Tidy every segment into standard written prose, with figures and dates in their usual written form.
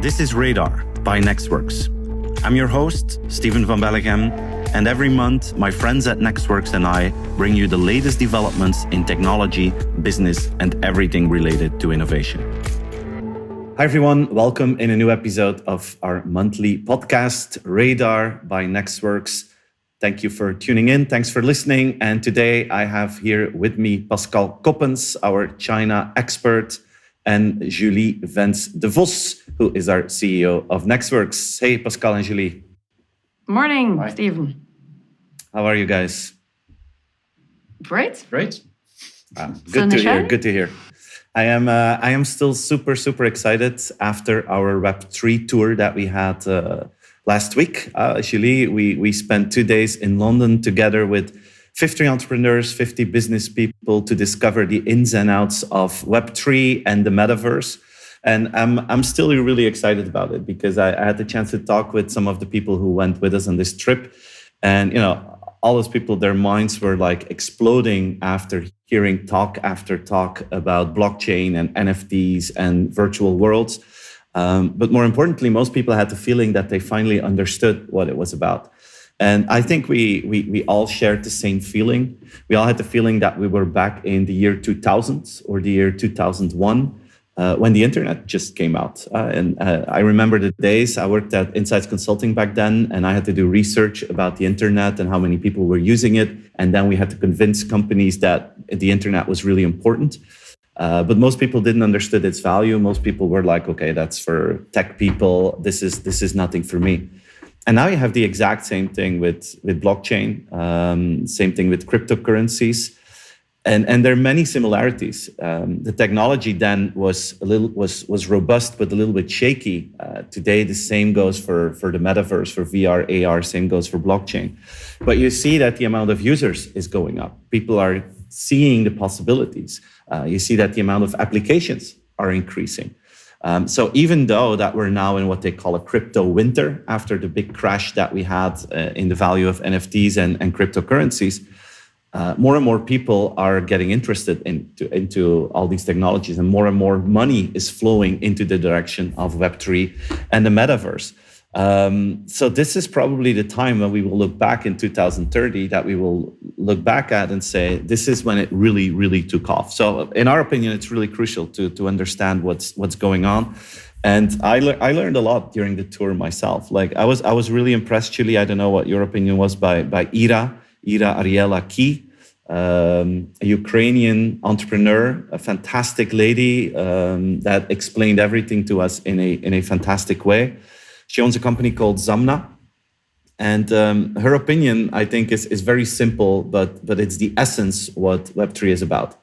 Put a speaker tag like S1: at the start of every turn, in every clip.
S1: This is Radar by nexxworks. I'm your host, Steven van Bellegem, and every month, my friends at nexxworks and I bring you the latest developments in technology, business, and everything related to innovation. Hi, everyone. Welcome in a new episode of our monthly podcast, Radar by nexxworks. Thank you for tuning in. Thanks for listening. And today I have here with me Pascal Koppens, our China expert, and Julie Vence de Vos, who is our CEO of nexxworks. Hey, Pascal and Julie.
S2: Morning,
S3: Hi.
S2: Steven.
S1: How are you guys?
S2: Great.
S3: Great.
S1: Good to hear. Good to hear. I am still super excited after our Web3 tour that we had last week. Julie, we spent 2 days in London together with 50 entrepreneurs, 50 business people to discover the ins and outs of Web3 and the Metaverse. And I'm still really excited about it because I had the chance to talk with some of the people who went with us on this trip. And, you know, all those people, their minds were like exploding after hearing talk after talk about blockchain and NFTs and virtual worlds. But more importantly, most people had the feeling that they finally understood what it was about. And I think we all shared the same feeling. We all had the feeling that we were back in the year 2000 or the year 2001 when the internet just came out. And I remember the days I worked at Insights Consulting back then, and I had to do research about the internet and how many people were using it. And then we had to convince companies that the internet was really important. But most people didn't understand its value. Most people were like, okay, that's for tech people. This is nothing for me. And now you have the exact same thing with blockchain, same thing with cryptocurrencies. And there are many similarities. The technology then was robust, but a little bit shaky. Today, the same goes for the metaverse, for VR, AR, same goes for blockchain. But you see that the amount of users is going up. People are seeing the possibilities. You see that the amount of applications are increasing. So even though that we're now in what they call a crypto winter after the big crash that we had in the value of NFTs and cryptocurrencies, more and more people are getting interested into all these technologies, and more money is flowing into the direction of Web3 and the Metaverse. So this is probably the time when we will look back in 2030 that we will look back at and say, this is when it really took off. So in our opinion, it's really crucial to understand what's going on. And I learned a lot during the tour myself. Like I was really impressed, Julie. I don't know what your opinion was by Ira Ariela Key, a Ukrainian entrepreneur, a fantastic lady that explained everything to us in a fantastic way. She owns a company called Zamna. And her opinion, I think, is very simple, but it's the essence what Web3 is about.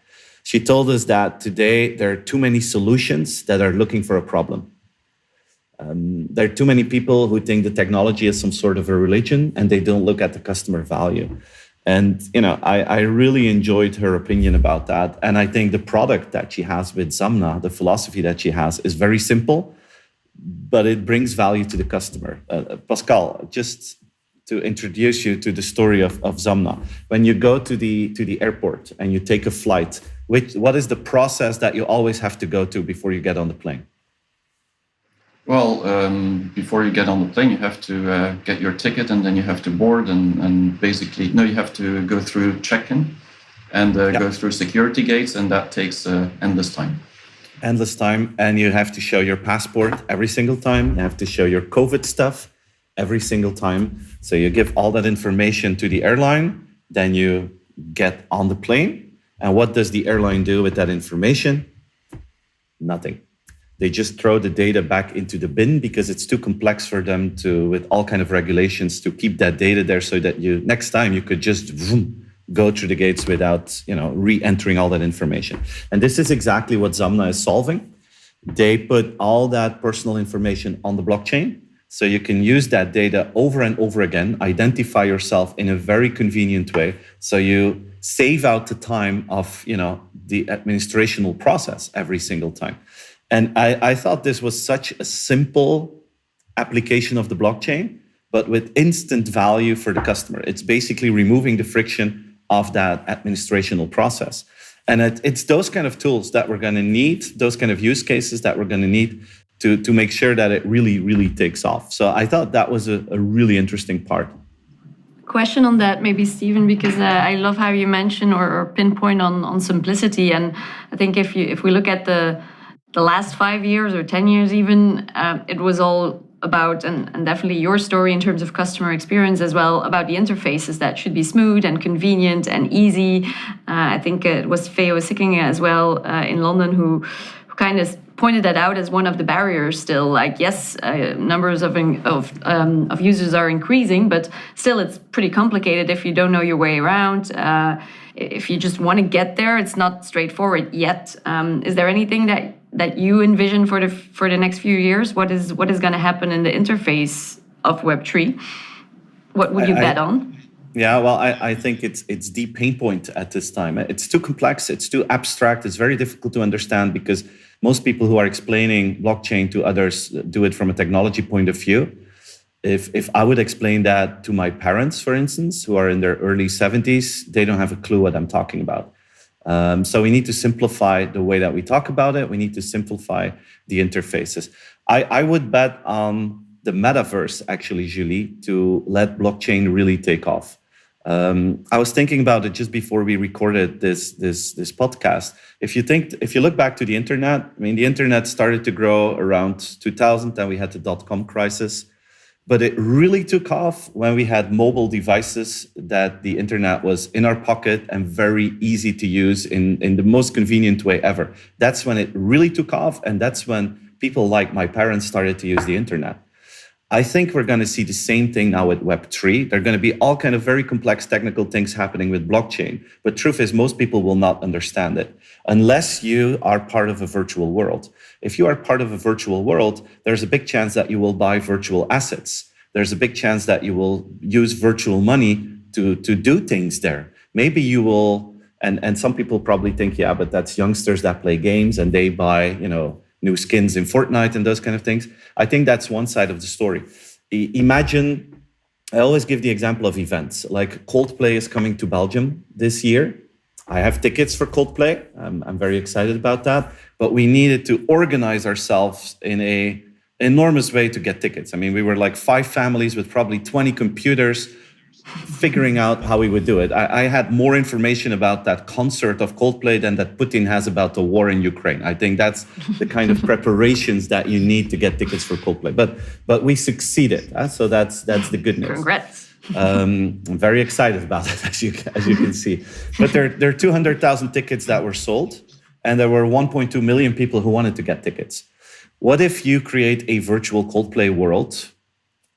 S1: She told us that today there are too many solutions that are looking for a problem. There are too many people who think the technology is some sort of a religion and they don't look at the customer value. And, you know, I really enjoyed her opinion about that. And I think the product that she has with Zamna, the philosophy that she has, is very simple, but it brings value to the customer. Pascal, just to introduce you to the story of Zamna. When you go to the airport and you take a flight, what is the process that you always have to go to before you get on the plane?
S3: Well, before you get on the plane, you have to get your ticket, and then you have to board, and basically, you have to go through check-in and go through security gates, and that takes endless time.
S1: Endless time, and you have to show your passport every single time. You have to show your COVID stuff every single time. So you give all that information to the airline, then you get on the plane. And what does the airline do with that information? Nothing. They just throw the data back into the bin because it's too complex for them to, with all kind of regulations, to keep that data there so that next time you could just go through the gates without, re-entering all that information. And this is exactly what Zamna is solving. They put all that personal information on the blockchain, so you can use that data over and over again, identify yourself in a very convenient way, so you save out the time of, the administrational process every single time. And I thought this was such a simple application of the blockchain, but with instant value for the customer. It's basically removing the friction of that administrational process. And it's those kind of tools that we're going to need, those kind of use cases that we're going to need to make sure that it really, really takes off. So I thought that was a really interesting part.
S2: Question on that, maybe Stephen, because I love how you mention or pinpoint on simplicity. And I think if we look at the last 5 years or 10 years even, it was all about, and definitely your story in terms of customer experience as well, about the interfaces that should be smooth and convenient and easy. I think it was Feo Sicking as well in London who kind of pointed that out as one of the barriers still. Like, yes, numbers of users are increasing, but still it's pretty complicated if you don't know your way around. If you just want to get there, it's not straightforward yet. Is there anything that you envision for the next few years? What is going to happen in the interface of Web3? What would you bet on?
S1: Yeah, well, I think it's the pain point at this time. It's too complex. It's too abstract. It's very difficult to understand because most people who are explaining blockchain to others do it from a technology point of view. If I would explain that to my parents, for instance, who are in their early 70s, they don't have a clue what I'm talking about. So we need to simplify the way that we talk about it. We need to simplify the interfaces. I would bet on the metaverse, actually, Julie, to let blockchain really take off. I was thinking about it just before we recorded this podcast. If you look back to the internet, I mean, the internet started to grow around 2000, then we had the dot-com crisis. But it really took off when we had mobile devices that the internet was in our pocket and very easy to use in the most convenient way ever. That's when it really took off. And that's when people like my parents started to use the internet. I think we're going to see the same thing now with Web3. There are going to be all kind of very complex technical things happening with blockchain. But truth is, most people will not understand it unless you are part of a virtual world. If you are part of a virtual world, there's a big chance that you will buy virtual assets. There's a big chance that you will use virtual money to do things there. Maybe you will, and some people probably think, yeah, but that's youngsters that play games and they buy, new skins in Fortnite and those kind of things. I think that's one side of the story. Imagine, I always give the example of events. Like Coldplay is coming to Belgium this year. I have tickets for Coldplay. I'm very excited about that. But we needed to organize ourselves in an enormous way to get tickets. I mean, we were like 5 families with probably 20 computers figuring out how we would do it. I had more information about that concert of Coldplay than that Putin has about the war in Ukraine. I think that's the kind of preparations that you need to get tickets for Coldplay. But we succeeded. So that's the good news.
S2: Congrats.
S1: I'm very excited about it, as you can see. But there are 200,000 tickets that were sold, and there were 1.2 million people who wanted to get tickets. What if you create a virtual Coldplay world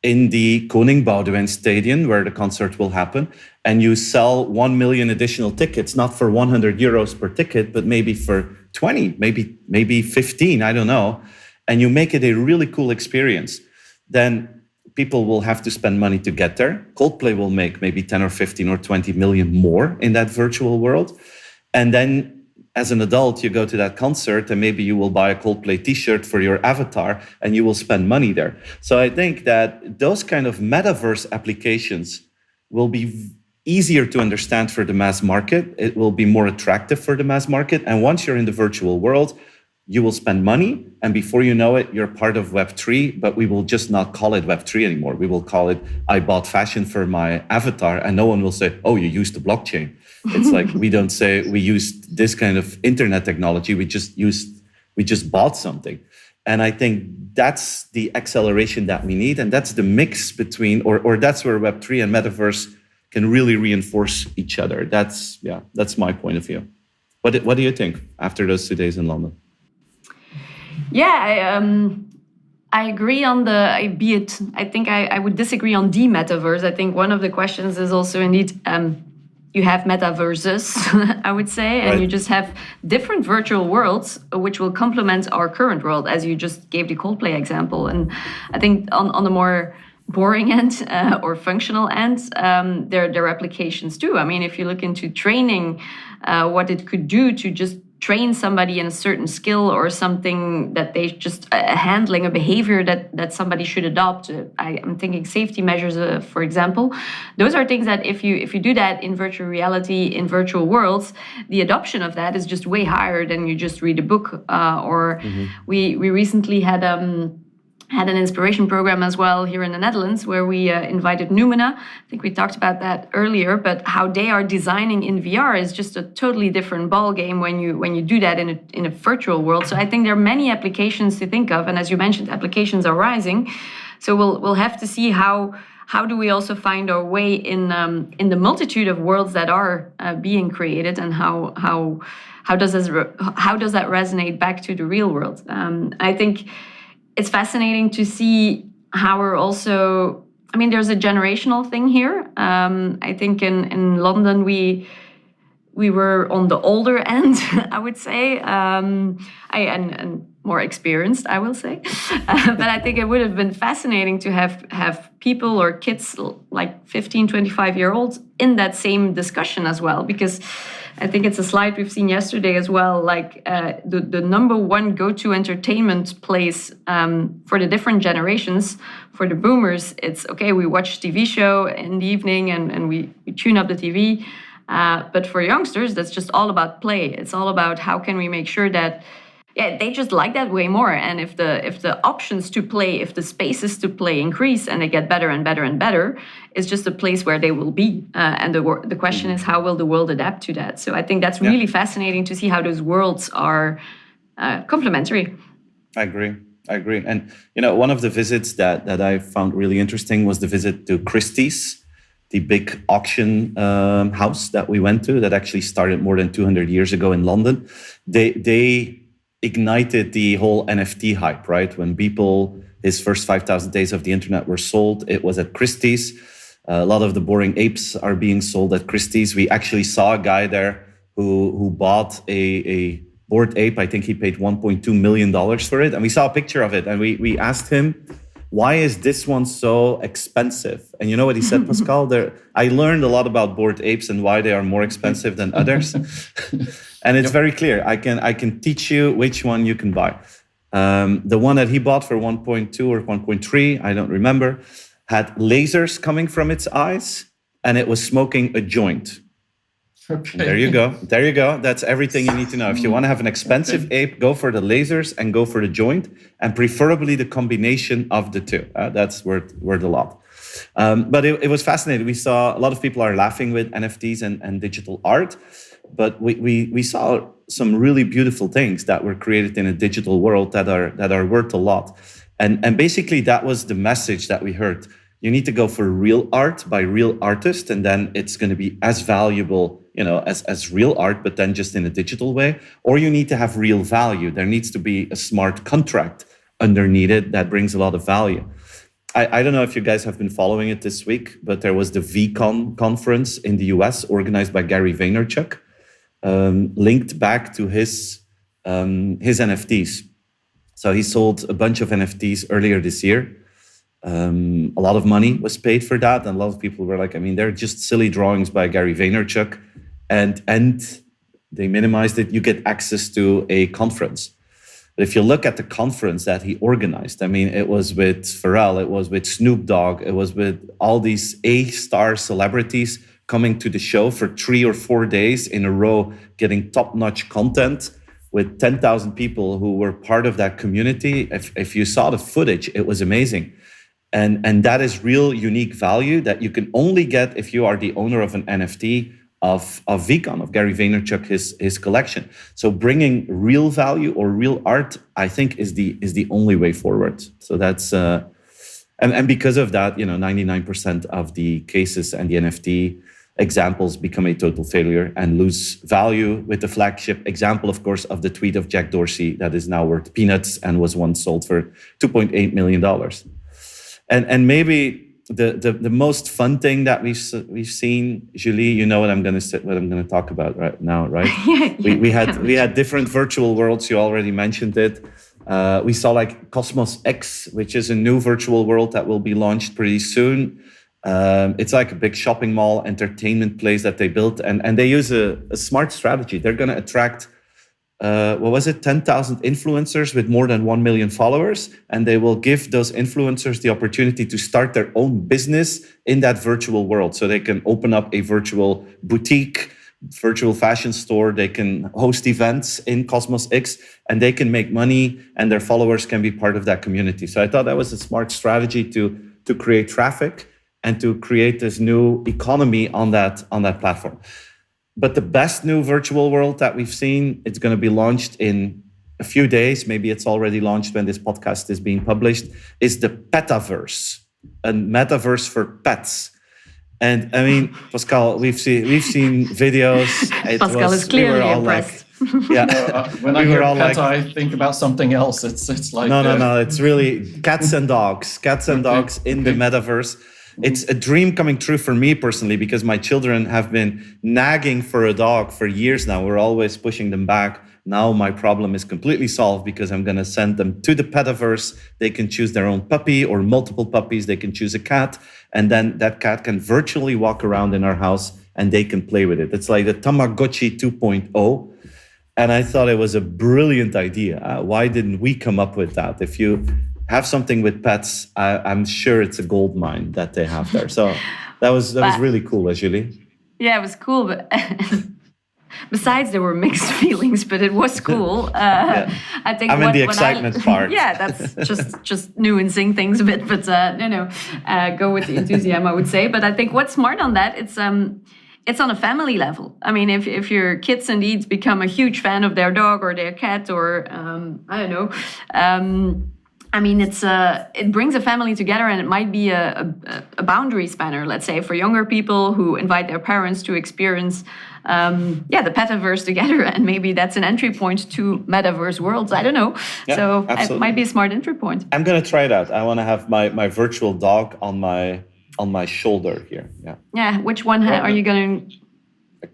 S1: in the Koning Boudewijn Stadium, where the concert will happen, and you sell 1 million additional tickets, not for 100 euros per ticket, but maybe for 20, maybe 15, I don't know, and you make it a really cool experience, then people will have to spend money to get there. Coldplay will make maybe 10 or 15 or 20 million more in that virtual world. And then as an adult, you go to that concert and maybe you will buy a Coldplay t-shirt for your avatar and you will spend money there. So I think that those kind of metaverse applications will be easier to understand for the mass market. It will be more attractive for the mass market. And once you're in the virtual world, you will spend money. And before you know it, you're part of Web3, but we will just not call it Web3 anymore. We will call it, I bought fashion for my avatar. And no one will say, oh, you used the blockchain. It's like, we don't say we used this kind of internet technology. We just bought something. And I think that's the acceleration that we need. And that's the mix between, or that's where Web3 and Metaverse can really reinforce each other. That's my point of view. What do you think after those 2 days in London?
S2: Yeah, I agree on I think I would disagree on the metaverse. I think one of the questions is also indeed, you have metaverses, I would say, and you just have different virtual worlds which will complement our current world, as you just gave the Coldplay example. And I think on the more boring end or functional end, there are applications too. I mean, if you look into training, what it could do to just train somebody in a certain skill or something that they just handling a behavior that somebody should adopt. I'm thinking safety measures, for example. Those are things that if you do that in virtual reality, in virtual worlds, the adoption of that is just way higher than you just read a book. We recently had an inspiration program as well here in the Netherlands where we invited Numina. I think we talked about that earlier, but how they are designing in VR is just a totally different ball game when you do that in a virtual world. So I think there are many applications to think of, and as you mentioned, applications are rising. So we'll have to see how do we also find our way in the multitude of worlds that are being created, and how does that resonate back to the real world? I think it's fascinating to see how we're also, I mean, there's a generational thing here. I think in London, we were on the older end, I would say, and more experienced, I will say. But I think it would have been fascinating to have people or kids like 15, 25-year-olds in that same discussion as well, because I think it's a slide we've seen yesterday as well, like the number one go-to entertainment place for the different generations. For the boomers, it's, okay, we watch TV show in the evening and we tune up the TV. But for youngsters, that's just all about play. It's all about how can we make sure that, they just like that way more. And if the options to play, if the spaces to play increase and they get better and better and better, it's just a place where they will be. And the question is, how will the world adapt to that? So I think that's really fascinating to see how those worlds are complementary.
S1: I agree. And, one of the visits that I found really interesting was the visit to Christie's, the big auction house that we went to that actually started more than 200 years ago in London. They ignited the whole NFT hype, right? When his first 5,000 days of the internet were sold, it was at Christie's. A lot of the Boring Apes are being sold at Christie's. We actually saw a guy there who bought a Bored Ape. I think he paid $1.2 million for it. And we saw a picture of it. And we asked him, why is this one so expensive? And you know what he said, Pascal? I learned a lot about Bored Apes and why they are more expensive than others. And it's very clear. I can teach you which one you can buy. The one that he bought for 1.2 or 1.3, I don't remember, had lasers coming from its eyes, and it was smoking a joint. Okay. There you go. That's everything you need to know. If you want to have an expensive ape, go for the lasers and go for the joint, and preferably the combination of the two. That's worth a lot. But it was fascinating. We saw a lot of people are laughing with NFTs and digital art, but we saw some really beautiful things that were created in a digital world that are worth a lot. And basically that was the message that we heard. You need to go for real art by real artists, and then it's going to be as valuable, as real art, but then just in a digital way. Or you need to have real value. There needs to be a smart contract underneath it that brings a lot of value. I don't know if you guys have been following it this week, but there was the VCon conference in the US organized by Gary Vaynerchuk, linked back to his NFTs. So he sold a bunch of NFTs earlier this year. A lot of money was paid for that, and a lot of people were like, they're just silly drawings by Gary Vaynerchuk, and they minimized it. You get access to a conference. But if you look at the conference that he organized, it was with Pharrell, it was with Snoop Dogg, it was with all these A-star celebrities coming to the show for 3 or 4 days in a row, getting top-notch content with 10,000 people who were part of that community. If you saw the footage, it was amazing. And that is real unique value that you can only get if you are the owner of an NFT of VCon, of Gary Vaynerchuk, his collection. So bringing real value or real art, I think, is the only way forward. So that's and because of that, 99% of the cases and the NFT examples become a total failure and lose value, with the flagship example, of course, of the tweet of Jack Dorsey that is now worth peanuts and was once sold for $2.8 million. And maybe the most fun thing that we've seen, Julie, you know what I'm going to talk about right now, right? We had different virtual worlds. You already mentioned it. We saw like Cosmos X, which is a new virtual world that will be launched pretty soon. It's like a big shopping mall, entertainment place that they built, and they use a smart strategy. They're going to attract what was it, 10,000 influencers with more than 1 million followers. And they will give those influencers the opportunity to start their own business in that virtual world. So they can open up a virtual boutique, virtual fashion store. They can host events in Cosmos X, and they can make money, and their followers can be part of that community. So I thought that was a smart strategy to create traffic and to create this new economy on that platform. But the best new virtual world that we've seen, it's going to be launched in a few days. Maybe it's already launched when this podcast is being published, is the Petaverse, a metaverse for pets. And I mean, Pascal, we've seen videos.
S2: Pascal is clearly impressed.
S3: When I hear pet, I think about something else. It's like
S1: no. It's really cats and dogs in the metaverse. It's a dream coming true for me personally, because my children have been nagging for a dog for years now. We're always pushing them back. Now my problem is completely solved, because I'm going to send them to the Petaverse. They can choose their own puppy or multiple puppies. They can choose a cat. And then that cat can virtually walk around in our house and they can play with it. It's like the Tamagotchi 2.0. And I thought it was a brilliant idea. Why didn't we come up with that? If you have something with pets, I'm sure it's a gold mine that they have there. So that was really cool, Julie.
S2: Yeah, it was cool. But besides, there were mixed feelings, but it was cool. I think
S1: I'm in the excitement part.
S2: Yeah, that's just nuancing things a bit, but go with the enthusiasm, I would say. But I think what's smart on that, it's on a family level. I mean, if your kids indeed become a huge fan of their dog or their cat, or I don't know. I mean, it brings a family together, and it might be a boundary spanner, let's say, for younger people who invite their parents to experience, the Petaverse together, and maybe that's an entry point to metaverse worlds. I don't know.
S1: Yeah,
S2: so
S1: absolutely.
S2: It might be a smart entry point.
S1: I'm gonna try it out. I want to have my virtual dog on my shoulder here. Yeah.
S2: Yeah. Which one are you going to?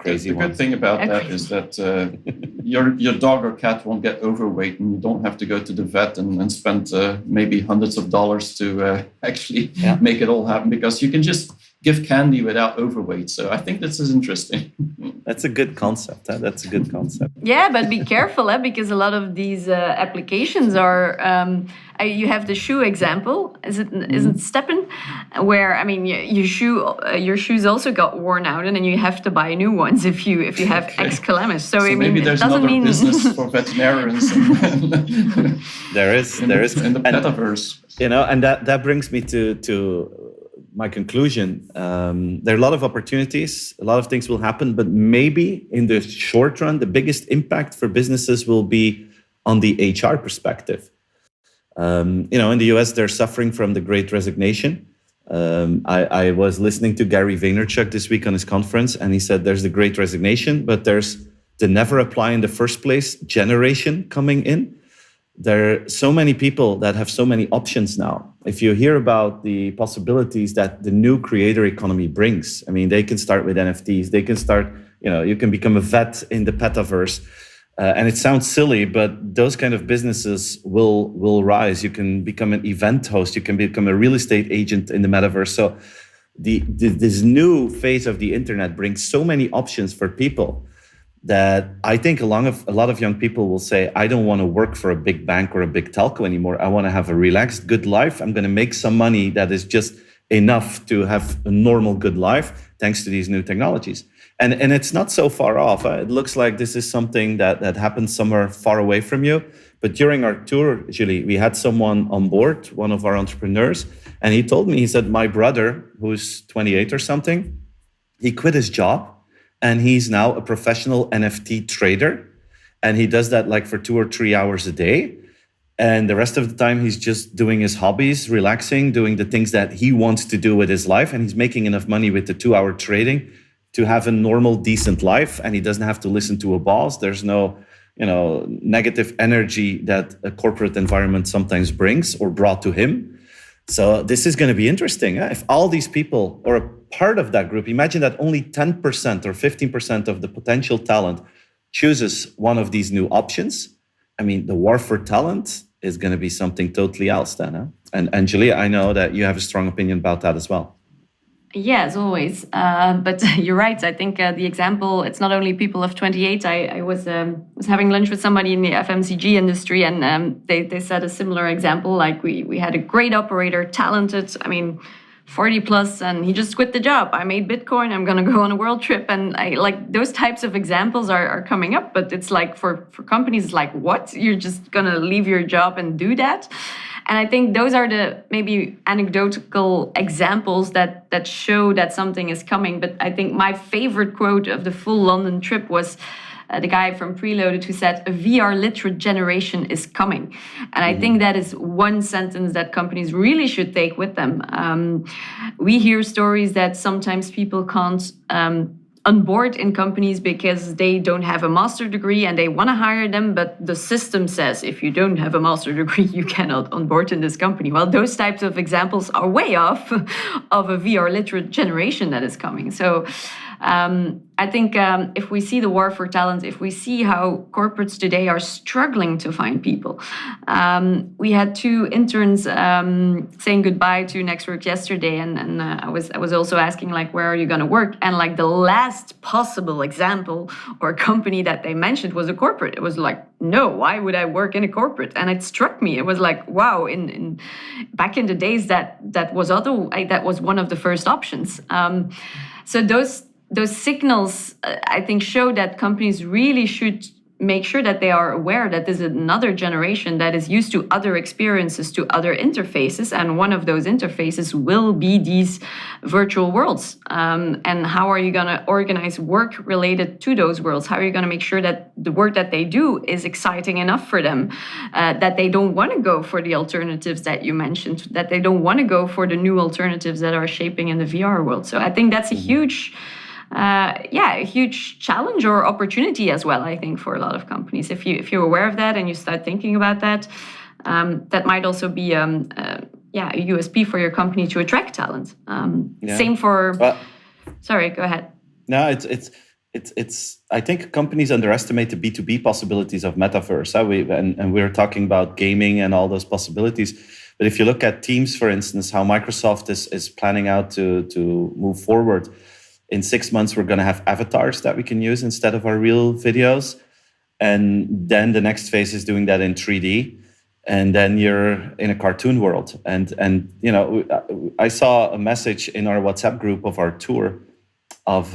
S3: The good thing about that is that your dog or cat won't get overweight, and you don't have to go to the vet and spend maybe hundreds of dollars to actually make it all happen, because you can just give candy without overweight. So I think this is interesting.
S1: That's a good concept. That's a good concept.
S2: Yeah, but be careful, because a lot of these applications are. You have the shoe example. Isn't Steppen, where I mean your shoes also got worn out, and then you have to buy new ones if you have X calamus. So I mean,
S3: maybe there's another business for veterinarians.
S1: There is
S3: in the Petaverse.
S1: And that brings me to my conclusion. There are a lot of opportunities, a lot of things will happen, but maybe in the short run, the biggest impact for businesses will be on the HR perspective. In the US, they're suffering from the Great Resignation. I was listening to Gary Vaynerchuk this week on his conference, and he said there's the Great Resignation, but there's the never apply in the first place generation coming in. There are so many people that have so many options now. If you hear about the possibilities that the new creator economy brings, I mean, they can start with NFTs. They can start, you can become a vet in the Petaverse. And it sounds silly, but those kind of businesses will rise. You can become an event host. You can become a real estate agent in the metaverse. So this new phase of the internet brings so many options for people that I think a lot of young people will say, I don't want to work for a big bank or a big telco anymore. I want to have a relaxed, good life. I'm going to make some money that is just enough to have a normal, good life, thanks to these new technologies. And it's not so far off. It looks like this is something that happens somewhere far away from you. But during our tour, Julie, we had someone on board, one of our entrepreneurs, and he told me, he said, my brother, who's 28 or something, he quit his job, and he's now a professional NFT trader. And he does that like for 2 or 3 hours a day. And the rest of the time, he's just doing his hobbies, relaxing, doing the things that he wants to do with his life. And he's making enough money with the 2-hour trading to have a normal, decent life. And he doesn't have to listen to a boss. There's no, negative energy that a corporate environment sometimes brings or brought to him. So this is going to be interesting. If all these people are a part of that group, imagine that only 10% or 15% of the potential talent chooses one of these new options. I mean, the war for talent is going to be something totally else then. And Julia, I know that you have a strong opinion about that as well.
S2: Yeah, as always. But you're right. I think the example, it's not only people of 28. I was having lunch with somebody in the FMCG industry, and they said a similar example. Like we had a great operator, talented, 40 plus, and he just quit the job. I made Bitcoin. I'm going to go on a world trip. And I like those types of examples are coming up. But it's like for companies, it's like, what? You're just going to leave your job and do that? And I think those are the maybe anecdotal examples that show that something is coming. But I think my favorite quote of the full London trip was the guy from Preloaded who said, a VR literate generation is coming. And I think that is one sentence that companies really should take with them. We hear stories that sometimes people can't onboard in companies because they don't have a master degree and they want to hire them, but the system says if you don't have a master degree, you cannot onboard in this company. Well, those types of examples are way off of a VR literate generation that is coming. So I think if we see the war for talent, if we see how corporates today are struggling to find people, we had 2 interns saying goodbye to nexxworks yesterday, and I was also asking like, where are you going to work? And like the last possible example or company that they mentioned was a corporate. It was like, no, why would I work in a corporate? And it struck me. It was like, wow, in back in the days that was one of the first options. So those signals, I think, show that companies really should make sure that they are aware that there's another generation that is used to other experiences, to other interfaces. And one of those interfaces will be these virtual worlds. And how are you going to organize work related to those worlds? How are you going to make sure that the work that they do is exciting enough for them, that they don't want to go for the alternatives that you mentioned, that they don't want to go for the new alternatives that are shaping in the VR world. So I think that's a huge challenge or opportunity as well, I think, for a lot of companies. If you're aware of that and you start thinking about that, that might also be a USP for your company to attract talent. Same for... Sorry, go ahead.
S1: No, it's. I think companies underestimate the B2B possibilities of Metaverse. And we're talking about gaming and all those possibilities. But if you look at Teams, for instance, how Microsoft is planning out to move forward, in 6 months, we're going to have avatars that we can use instead of our real videos. And then the next phase is doing that in 3D. And then you're in a cartoon world. And I saw a message in our WhatsApp group of our tour of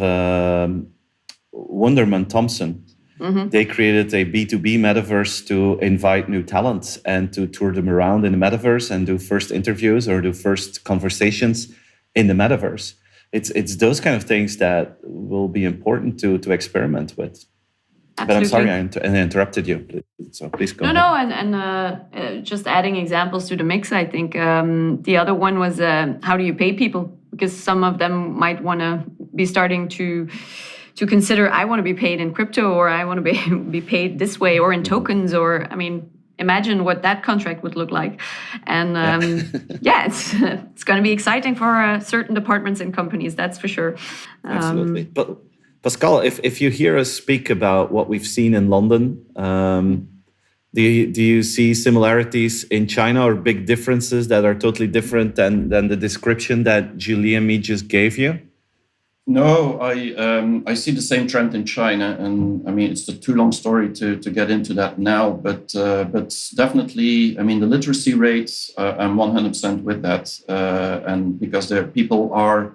S1: Wonderman Thompson. Mm-hmm. They created a B2B metaverse to invite new talents and to tour them around in the metaverse and do first interviews or do first conversations in the metaverse. It's those kind of things that will be important to experiment with. Absolutely. But I'm sorry I interrupted you. So please go ahead.
S2: No, and just adding examples to the mix, I think the other one was how do you pay people? Because some of them might want to be starting to consider, I want to be paid in crypto, or I want to be paid this way, or in tokens, or imagine what that contract would look like. And it's going to be exciting for certain departments and companies, that's for sure.
S1: Absolutely. But Pascal, if you hear us speak about what we've seen in London, do you see similarities in China or big differences that are totally different than the description that Julie and me just gave you?
S3: No, I see the same trend in China, and it's a too long story to get into that now. But definitely, the literacy rates, I'm 100% with that, and because people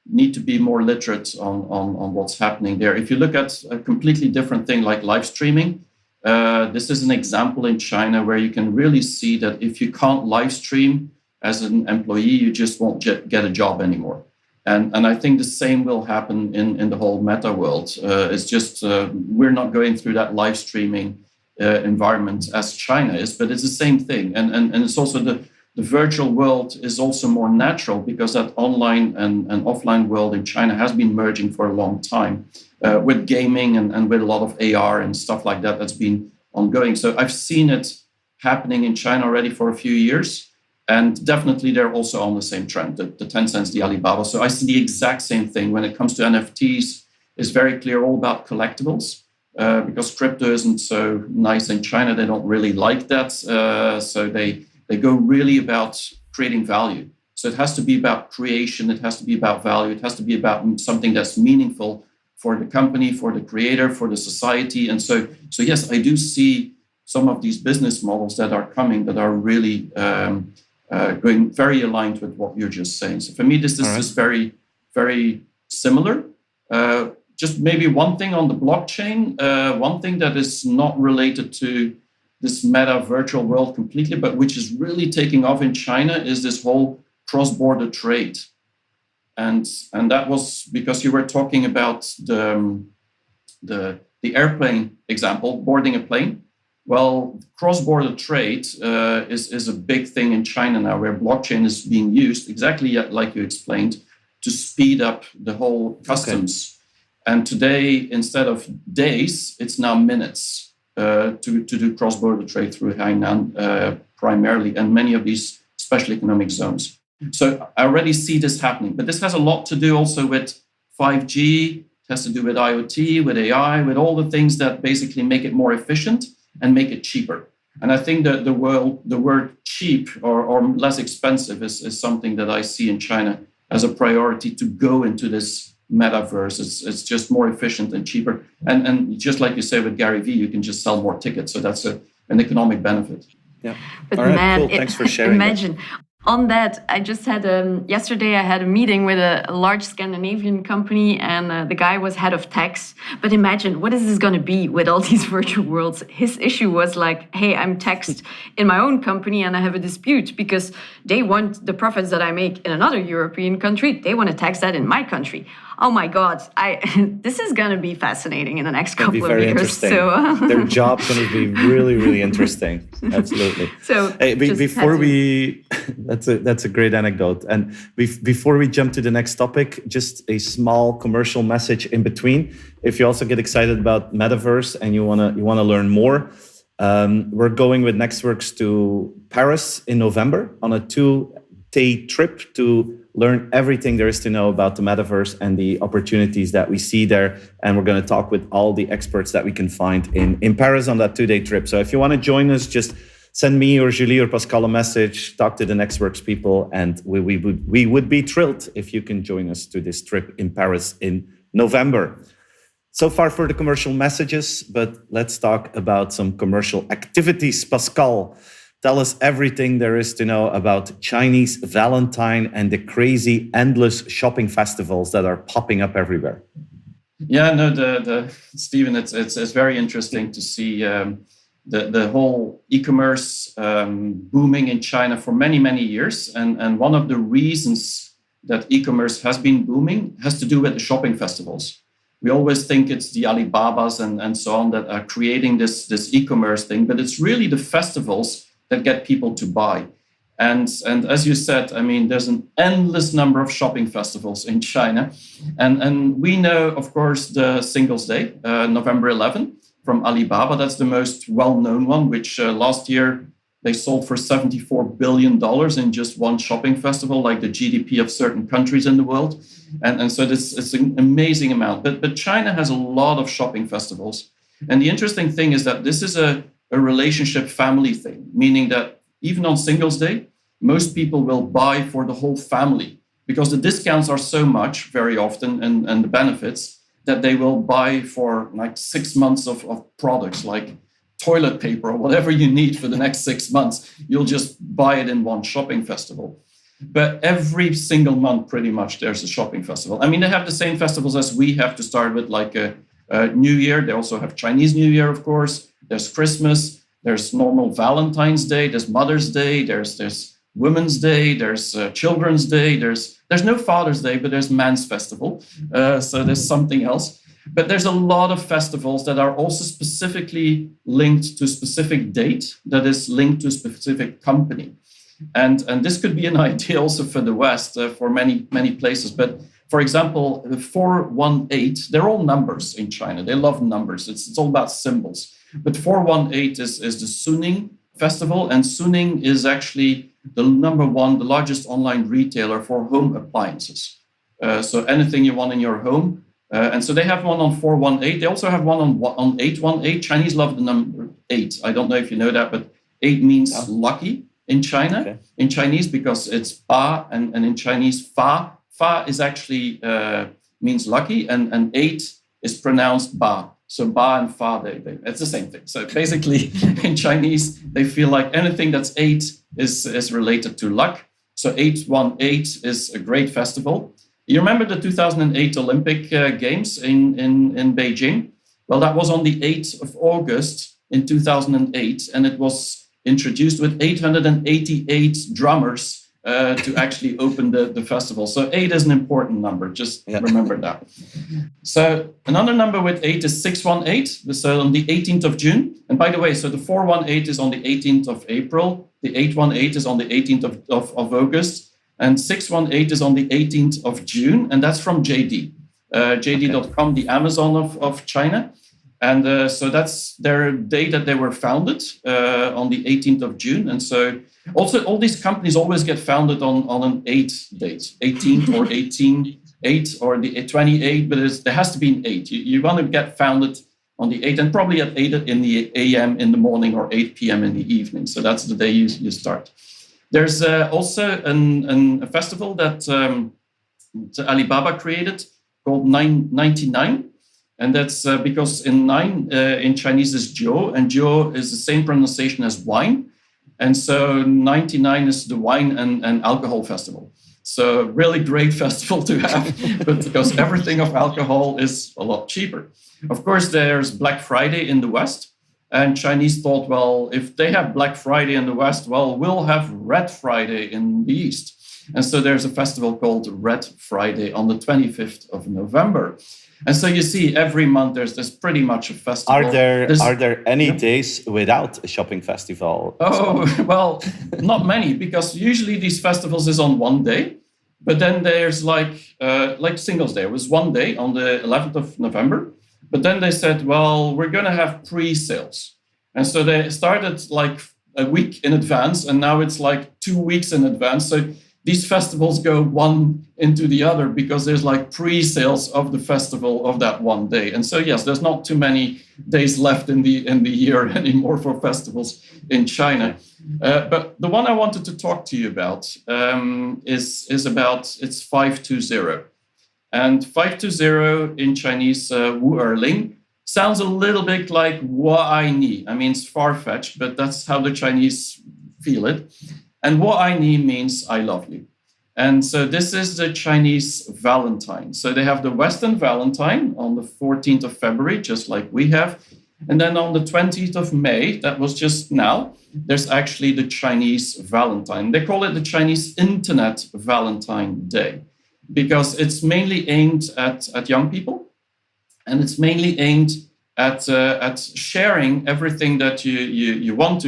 S3: need to be more literate on what's happening there. If you look at a completely different thing like live streaming, this is an example in China where you can really see that if you can't live stream as an employee, you just won't get a job anymore. And I think the same will happen in the whole meta world. It's just we're not going through that live streaming environment as China is, but it's the same thing. And it's also the virtual world is also more natural because that online and offline world in China has been merging for a long time with gaming and with a lot of AR and stuff like that that's been ongoing. So I've seen it happening in China already for a few years. And definitely, they're also on the same trend, the Tencents, the Alibaba. So I see the exact same thing when it comes to NFTs. It's very clear all about collectibles because crypto isn't so nice in China. They don't really like that. So they go really about creating value. So it has to be about creation. It has to be about value. It has to be about something that's meaningful for the company, for the creator, for the society. And so yes, I do see some of these business models that are coming that are really going very aligned with what you're just saying. So for me, this is just very, very similar. Just maybe one thing on the blockchain, one thing that is not related to this meta virtual world completely, but which is really taking off in China, is this whole cross-border trade. And that was because you were talking about the airplane example, boarding a plane. Well, cross-border trade is a big thing in China now, where blockchain is being used, exactly like you explained, to speed up the whole customs. Okay. And today, instead of days, it's now minutes to do cross-border trade through Hainan primarily, and many of these special economic zones. So I already see this happening. But this has a lot to do also with 5G, it has to do with IoT, with AI, with all the things that basically make it more efficient and make it cheaper. And I think that the word cheap or less expensive is something that I see in China as a priority to go into this metaverse. It's just more efficient and cheaper. And just like you say with Gary Vee, you can just sell more tickets. So that's an economic benefit.
S1: Yeah.
S2: But
S1: all right,
S2: man,
S1: cool. Thanks for sharing.
S2: Imagine. On that, I just had yesterday I had a meeting with a large Scandinavian company, and the guy was head of tax. But imagine, what is this going to be with all these virtual worlds? His issue was like, hey, I'm taxed in my own company and I have a dispute because they want the profits that I make in another European country. They want to tax that in my country. Oh my God, this is going to be fascinating in the next couple of years. So
S1: their job's going to be really, really interesting. Absolutely.
S2: So
S1: hey, before we, that's a great anecdote. And before we jump to the next topic, just a small commercial message in between. If you also get excited about Metaverse and you wanna learn more, we're going with nexxworks to Paris in November on a 2-day trip to learn everything there is to know about the metaverse and the opportunities that we see there. And we're going to talk with all the experts that we can find in Paris on that 2-day trip. So if you want to join us, just send me or Julie or Pascal a message, talk to the nexxworks people, and we would be thrilled if you can join us to this trip in Paris in November. So far for the commercial messages, but let's talk about some commercial activities. Pascal, tell us everything there is to know about Chinese Valentine and the crazy, endless shopping festivals that are popping up everywhere.
S3: Yeah, no, Stephen, it's very interesting to see the whole e-commerce booming in China for many, many years. And one of the reasons that e-commerce has been booming has to do with the shopping festivals. We always think it's the Alibabas and so on that are creating this e-commerce thing, but it's really the festivals that get people to buy. And as you said, I mean, there's an endless number of shopping festivals in China. And we know, of course, the Singles Day, November 11, from Alibaba. That's the most well-known one, which last year they sold for $74 billion in just one shopping festival, like the GDP of certain countries in the world. And so it's an amazing amount. But China has a lot of shopping festivals. And the interesting thing is that this is a relationship family thing, meaning that even on Singles Day, most people will buy for the whole family because the discounts are so much very often and the benefits that they will buy for like 6 months of products like toilet paper or whatever you need for the next 6 months. You'll just buy it in one shopping festival. But every single month, pretty much, there's a shopping festival. I mean, they have the same festivals as we have to start with, like a New Year. They also have Chinese New Year, of course. There's Christmas. There's normal Valentine's Day. There's Mother's Day. There's Women's Day. There's Children's Day. There's no Father's Day, but there's Man's Festival. So there's something else. But there's a lot of festivals that are also specifically linked to a specific date that is linked to a specific company. And this could be an idea also for the West, for many, many places. But for example, the 418, they're all numbers in China. They love numbers. It's all about symbols. But 418 is the Suning Festival. And Suning is actually the the largest online retailer for home appliances. So anything you want in your home. And so they have one on 418. They also have one on 818. Chinese love the number 8. I don't know if you know that, but 8 means lucky. in China, in Chinese, because it's Ba, and in Chinese, Fa. Fa is actually means lucky, and 8 is pronounced Ba. So Ba and Fa, it's the same thing. So basically, in Chinese, they feel like anything that's 8 is related to luck. So 818 is a great festival. You remember the 2008 Olympic Games in Beijing? Well, that was on the 8th of August in 2008, and it was introduced with 888 drummers to actually open the festival. So 8 is an important number. Just remember that. So another number with 8 is 618. So on the 18th of June. And by the way, so the 418 is on the 18th of April. The 818 is on the 18th of August. And 618 is on the 18th of June. And that's from JD. JD.com, the Amazon of China. And so that's their day that they were founded on the 18th of June. And so also all these companies always get founded on an 8 date, 18th or 8 or the 28, but there has to be an 8. You want to get founded on the 8th and probably at 8 in the a.m. in the morning or 8 p.m. in the evening. So that's the day you start. There's also a festival that Alibaba created called 999. And that's because in 9 in Chinese is Jiu, and Jiu is the same pronunciation as wine. And so 99 is the wine and alcohol festival. So really great festival to have, but because everything of alcohol is a lot cheaper. Of course, there's Black Friday in the West. And Chinese thought, well, if they have Black Friday in the West, well, we'll have Red Friday in the East. And so there's a festival called Red Friday on the 25th of November. And so you see, every month there's pretty much a festival.
S1: Are there any days without a shopping festival?
S3: Oh, well, not many, because usually these festivals is on one day. But then there's like Singles Day. It was one day on the 11th of November. But then they said, well, we're going to have pre-sales. And so they started like a week in advance, and now it's like 2 weeks in advance. So these festivals go one into the other because there's like pre-sales of the festival of that one day. And so, yes, there's not too many days left in the year anymore for festivals in China. But the one I wanted to talk to you about is about, it's 520. And 520 in Chinese, Wu Erling, sounds a little bit like Wo Ai Ni. I mean, it's far-fetched, but that's how the Chinese feel it. And Wo Ai Ni means I love you. And so this is the Chinese Valentine. So they have the Western Valentine on the 14th of February, just like we have. And then on the 20th of May, that was just now, there's actually the Chinese Valentine. They call it the Chinese Internet Valentine Day because it's mainly aimed at young people. And it's mainly aimed at sharing everything that you want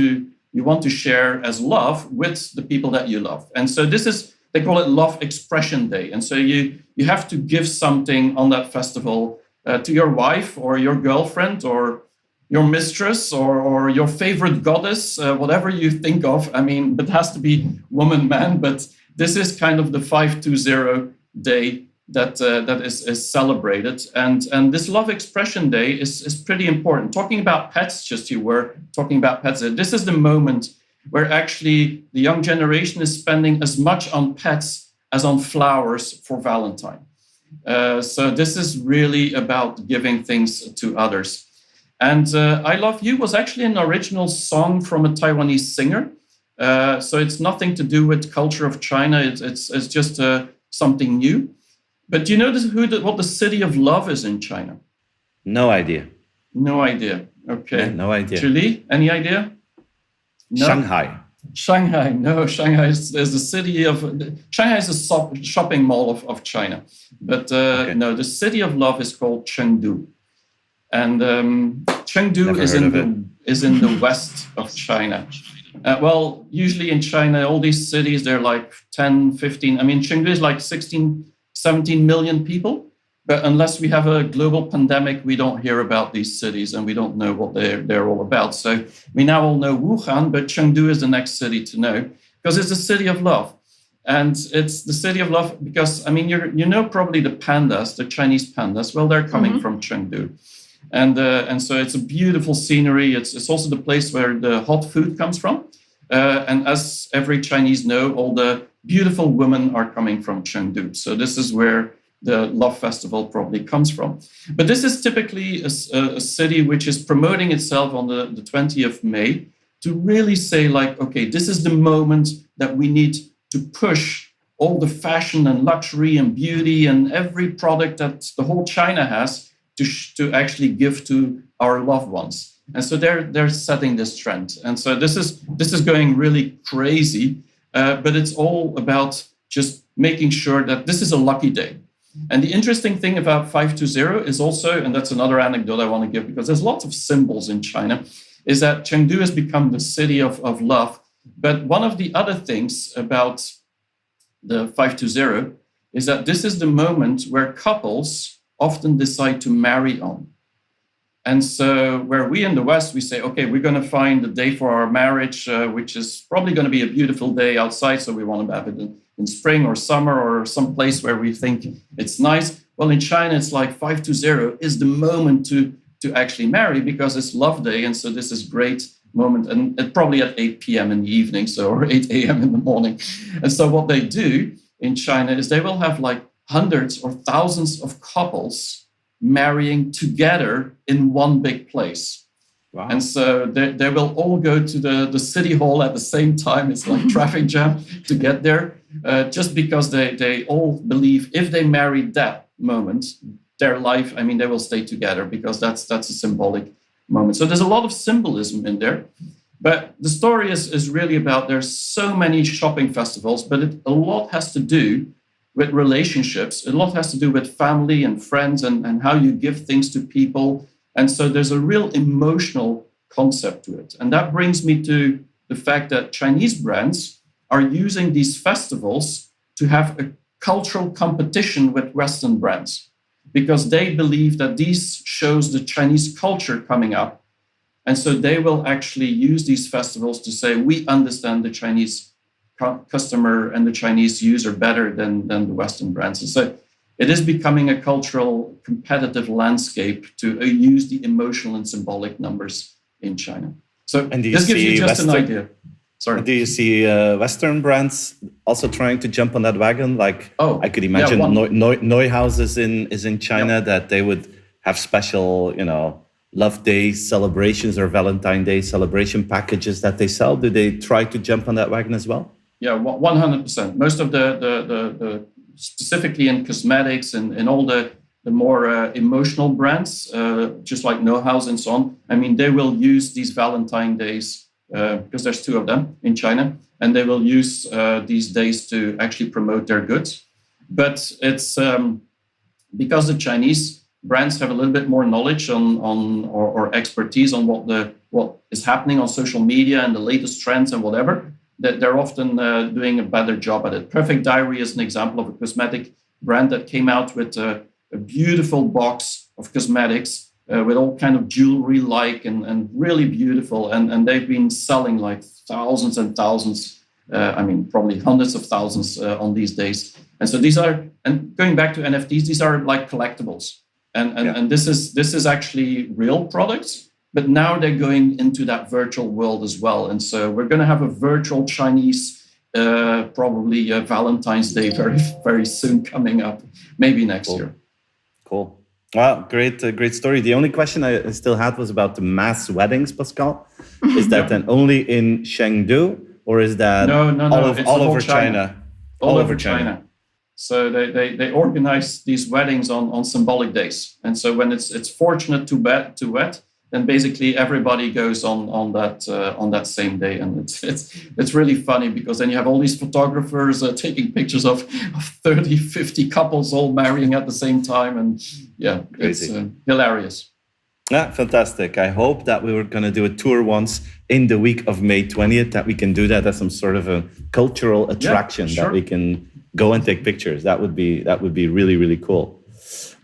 S3: to share as love with the people that you love. And so they call it Love Expression Day. And so you have to give something on that festival to your wife or your girlfriend or your mistress or your favorite goddess, whatever you think of. I mean, it has to be woman, man, but this is kind of the 520 day that is celebrated. And this Love Expression Day is pretty important. Talking about pets, just you were talking about pets. This is the moment where actually the young generation is spending as much on pets as on flowers for Valentine. So this is really about giving things to others. And I Love You was actually an original song from a Taiwanese singer. So it's nothing to do with culture of China. It's just something new. But do you know what the city of love is in China?
S1: No idea.
S3: No idea. Okay.
S1: Yeah, no idea.
S3: Julie, any idea? No?
S1: Shanghai.
S3: Shanghai. No, Shanghai is the city of... Shanghai is a shopping mall of China. But No, the city of love is called Chengdu. And Chengdu is in the west of China. Well, usually in China, all these cities, they're like 10, 15... I mean, Chengdu is like 17 million people. But unless we have a global pandemic, we don't hear about these cities and we don't know what they're all about. So we now all know Wuhan, but Chengdu is the next city to know because it's the city of love. And it's the city of love because, I mean, you know probably the pandas, the Chinese pandas. Well, they're coming from Chengdu. And so it's a beautiful scenery. It's also the place where the hot food comes from. And as every Chinese know, all the beautiful women are coming from Chengdu. So this is where the Love Festival probably comes from. But this is typically a city which is promoting itself on the 20th of May to really say like, okay, this is the moment that we need to push all the fashion and luxury and beauty and every product that the whole China has to actually give to our loved ones. And so they're setting this trend. And so this is going really crazy, but it's all about just making sure that this is a lucky day. And the interesting thing about 520 is also, and that's another anecdote I want to give because there's lots of symbols in China, is that Chengdu has become the city of love. But one of the other things about the 520 is that this is the moment where couples often decide to marry on. And so where we in the West, we say, okay, we're going to find a day for our marriage, which is probably going to be a beautiful day outside. So we want to have it in spring or summer or some place where we think it's nice. Well, in China, it's like 520 is the moment to actually marry because it's love day. And so this is great moment. And probably at 8 p.m. in the evening, so or 8 a.m. in the morning. And so what they do in China is they will have like hundreds or thousands of couples marrying together in one big place.
S1: Wow.
S3: And so they will all go to the city hall at the same time. It's like traffic jam to get there, just because they all believe if they marry that moment, their life, I mean, they will stay together because that's a symbolic moment. So there's a lot of symbolism in there. But the story is really about there's so many shopping festivals, but a lot has to do with relationships. A lot has to do with family and friends and how you give things to people. And so there's a real emotional concept to it. And that brings me to the fact that Chinese brands are using these festivals to have a cultural competition with Western brands because they believe that these shows the Chinese culture coming up. And so they will actually use these festivals to say, we understand the Chinese customer and the Chinese user better than the Western brands. And so it is becoming a cultural competitive landscape to use the emotional and symbolic numbers in China. So this gives you just an idea. Sorry.
S1: Do you see Western brands also trying to jump on that wagon? Like, I could imagine Neuhaus is in China, that they would have special, Love Day celebrations or Valentine Day celebration packages that they sell. Do they try to jump on that wagon as well?
S3: Yeah, 100%. Most of the specifically in cosmetics and all the more emotional brands, just like Neuhaus and so on, I mean, they will use these Valentine days because there's two of them in China, and they will use these days to actually promote their goods. But it's because the Chinese brands have a little bit more knowledge or expertise on what is happening on social media and the latest trends and whatever, that they're often doing a better job at it. Perfect Diary is an example of a cosmetic brand that came out with a beautiful box of cosmetics with all kind of jewelry and really beautiful. And they've been selling like thousands and thousands, probably hundreds of thousands on these days. And so these are, and going back to NFTs, these are like collectibles. And this is actually real products, but now they're going into that virtual world as well. And so we're going to have a virtual Chinese, probably Valentine's Day very, very soon coming up, maybe next year.
S1: Cool. Wow, great story. The only question I still had was about the mass weddings, Pascal. Is that then only in Chengdu, or is that all over China?
S3: All over China. So they organize these weddings on symbolic days, and so when it's fortunate to wed, then basically everybody goes on that same day, and it's really funny because then you have all these photographers taking pictures of 30, 50 couples all marrying at the same time, and it's hilarious.
S1: Yeah, fantastic. I hope that we were going to do a tour once in the week of May 20th, that we can do that as some sort of a cultural attraction, that we can go and take pictures. That would be really, really cool.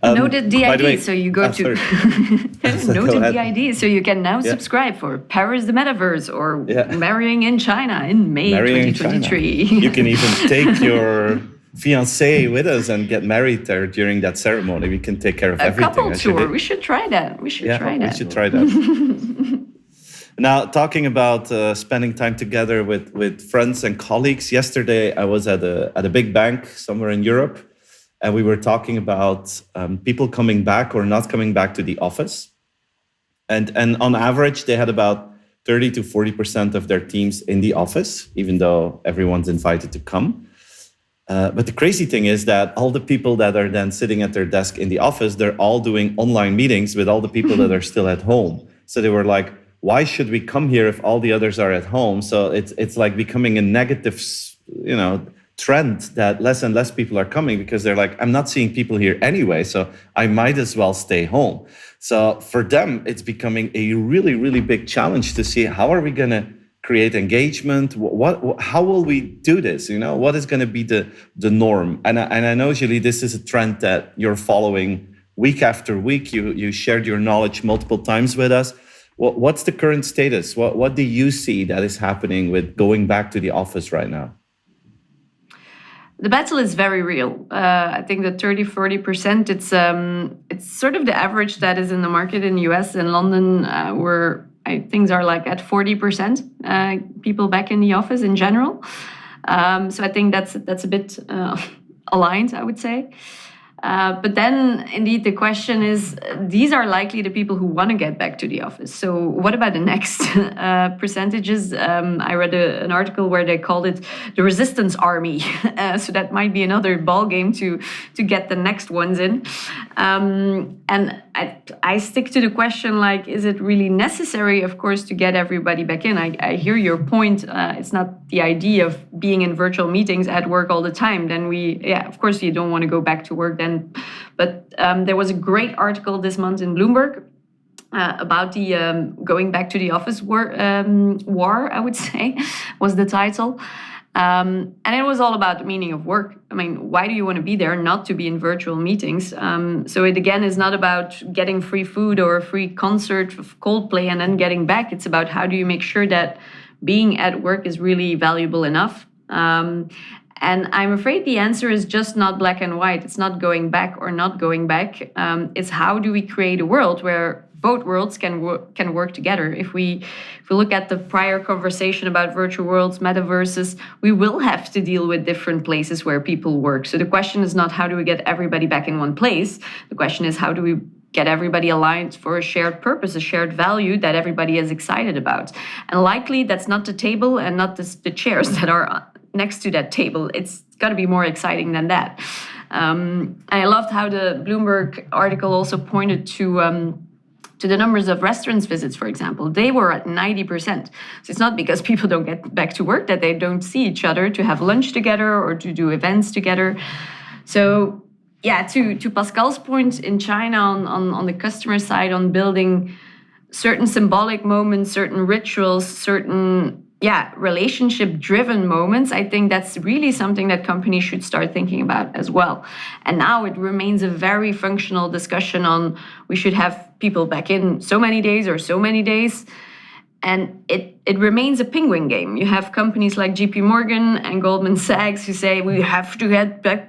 S2: Noted the ID, so you go to noted the ID, so you can now subscribe for Paris the Metaverse or Marrying in China in May 2023.
S1: You can even take your fiancé with us and get married there during that ceremony. We can take care of everything.
S2: A couple tour. We should try that. We should try that.
S1: Now, talking about spending time together with friends and colleagues, yesterday I was at a big bank somewhere in Europe, and we were talking about people coming back or not coming back to the office. And on average, they had about 30 to 40% of their teams in the office, even though everyone's invited to come. But the crazy thing is that all the people that are then sitting at their desk in the office, they're all doing online meetings with all the people that are still at home. So they were like, why should we come here if all the others are at home? So it's like becoming a negative, trend that less and less people are coming because they're like, I'm not seeing people here anyway, so I might as well stay home. So for them, it's becoming a really, really big challenge to see how are we going to create engagement? How will we do this? What is going to be the norm? And I know, Julie, this is a trend that you're following week after week. You shared your knowledge multiple times with us. What's the current status? What do you see that is happening with going back to the office right now?
S2: The battle is very real. I think that 30-40%, it's sort of the average that is in the market in the US and London, where things are like at 40% people back in the office in general. So I think that's a bit aligned, I would say. But then, indeed, the question is, these are likely the people who want to get back to the office. So what about the next percentages? I read an article where they called it the resistance army. So that might be another ball game to get the next ones in. And I stick to the question, like, is it really necessary, of course, to get everybody back in? I hear your point. It's not the idea of being in virtual meetings at work all the time. Then of course, you don't want to go back to work then. But there was a great article this month in Bloomberg about the going back to the office war, I would say, was the title. And it was all about the meaning of work. I mean, why do you want to be there, not to be in virtual meetings? So it, again, is not about getting free food or a free concert of Coldplay and then getting back. It's about how do you make sure that being at work is really valuable enough. And I'm afraid the answer is just not black and white. It's not going back or not going back. It's how do we create a world where both worlds can work together. If we look at the prior conversation about virtual worlds, metaverses, we will have to deal with different places where people work. So the question is not how do we get everybody back in one place. The question is how do we get everybody aligned for a shared purpose, a shared value that everybody is excited about. And likely that's not the table and not the chairs that are next to that table. It's got to be more exciting than that. And I loved how the Bloomberg article also pointed to the numbers of restaurants visits, for example. They were at 90%. So it's not because people don't get back to work that they don't see each other to have lunch together or to do events together. So yeah, to Pascal's point, in China on the customer side, on building certain symbolic moments, certain rituals, certain relationship-driven moments, I think that's really something that companies should start thinking about as well. And now it remains a very functional discussion on we should have people back in so many days or so many days. And it remains a penguin game. You have companies like JP Morgan and Goldman Sachs who say we have to get back,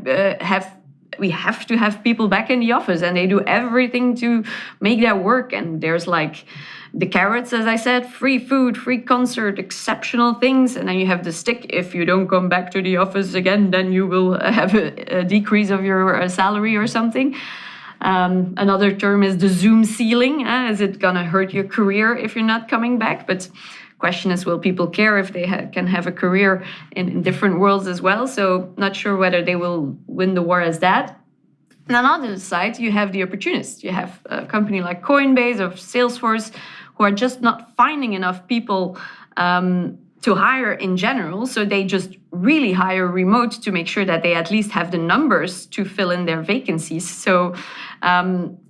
S2: we have to have people back in the office, and they do everything to make that work. And there's like the carrots, as I said, free food, free concert, exceptional things. And then you have the stick. If you don't come back to the office again, then you will have a decrease of your salary or something. Another term is the Zoom ceiling. Is it going to hurt your career if you're not coming back? But question is, will people care if they can have a career in different worlds as well? So not sure whether they will win the war as that. And on the other side, you have the opportunists. You have a company like Coinbase or Salesforce who are just not finding enough people to hire in general. So they just really hire remote to make sure that they at least have the numbers to fill in their vacancies. So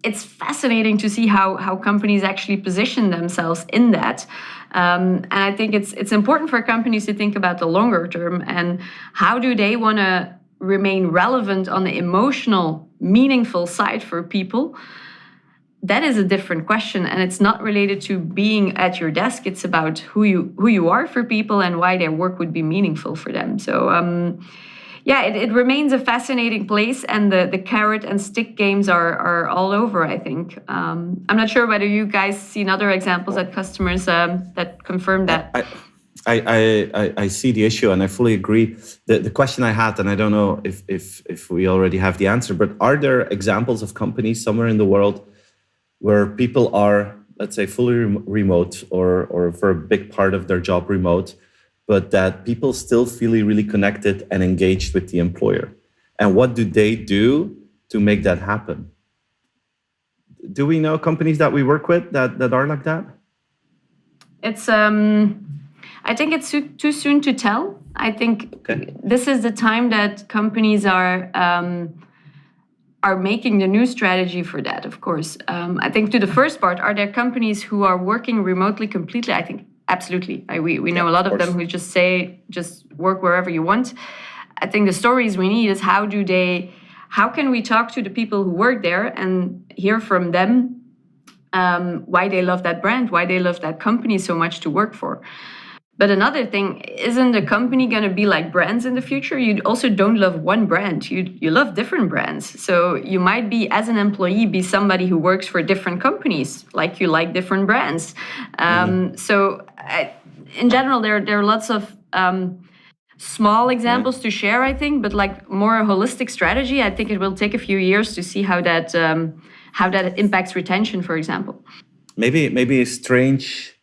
S2: it's fascinating to see how companies actually position themselves in that. And I think it's important for companies to think about the longer term and how do they want to remain relevant on the emotional, meaningful side for people. That is a different question, and it's not related to being at your desk. It's about who you are for people and why their work would be meaningful for them. So, yeah, it remains a fascinating place, and the carrot and stick games are all over, I think. I'm not sure whether you guys seen other examples at customers that confirm that.
S1: I see the issue, and I fully agree. The question I had, and I don't know if we already have the answer, but are there examples of companies somewhere in the world where people are, let's say, fully remote or for a big part of their job remote, but that people still feel really connected and engaged with the employer? And what do they do to make that happen? Do we know companies that we work with that are like that?
S2: It's I think it's too soon to tell. I think this is the time that companies are making the new strategy for that, of course. I think to the first part, are there companies who are working remotely completely? I think absolutely. We know a lot of them who just say, just work wherever you want. I think the stories we need is how can we talk to the people who work there and hear from them why they love that brand, why they love that company so much to work for. But another thing, isn't the company going to be like brands in the future? You also don't love one brand. You love different brands. So you might be, as an employee, be somebody who works for different companies, like you like different brands. So in general, there are lots of small examples to share, I think, but like more a holistic strategy, I think it will take a few years to see how that impacts retention, for example.
S1: Maybe a strange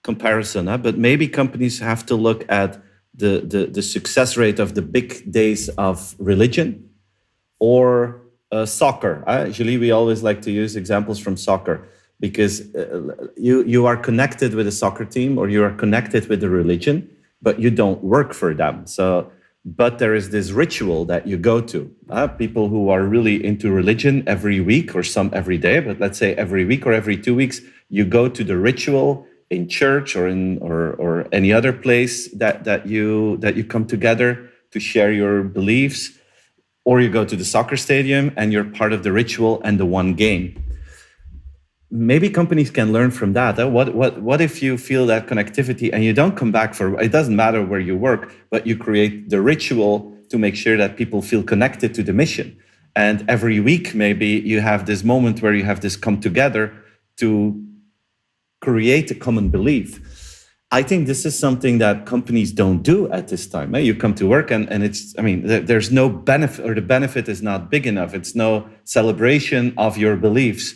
S1: comparison, but maybe companies have to look at the success rate of the big days of religion or soccer. Usually we always like to use examples from soccer because you are connected with a soccer team or you are connected with the religion, but you don't work for them. But there is this ritual that you go to. People who are really into religion every week or some every day, but let's say every week or every 2 weeks, you go to the ritual in church or or any other place that you come together to share your beliefs, or you go to the soccer stadium and you're part of the ritual and the one game. Maybe companies can learn from that. What if you feel that connectivity and you don't come back for, it doesn't matter where you work, but you create the ritual to make sure that people feel connected to the mission. And every week, maybe you have this moment where you have this come together to create a common belief. I think this is something that companies don't do at this time. You come to work and it's, there's no benefit, or the benefit is not big enough. It's no celebration of your beliefs.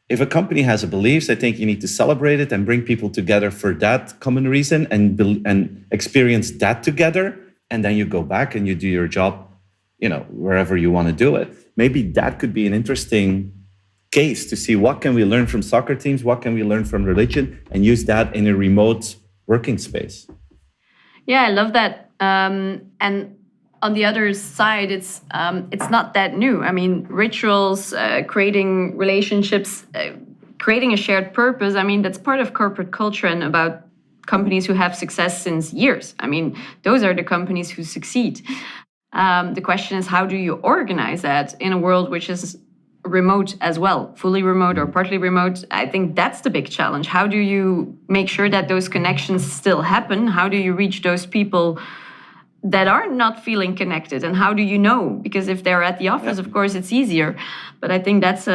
S1: If a company has a beliefs, I think you need to celebrate it and bring people together for that common reason and experience that together. And then you go back and you do your job, wherever you want to do it. Maybe that could be an interesting case to see what can we learn from soccer teams, what can we learn from religion, and use that in a remote working space.
S2: Yeah, I love that. And on the other side, it's not that new. Rituals, creating relationships, creating a shared purpose. That's part of corporate culture and about companies who have success since years. Those are the companies who succeed. The question is, how do you organize that in a world which is remote as well, fully remote or partly remote? I think that's the big challenge. How do you make sure that those connections still happen? How do you reach those people that are not feeling connected? And how do you know? Because if they're at the office, of course, it's easier. But I think that's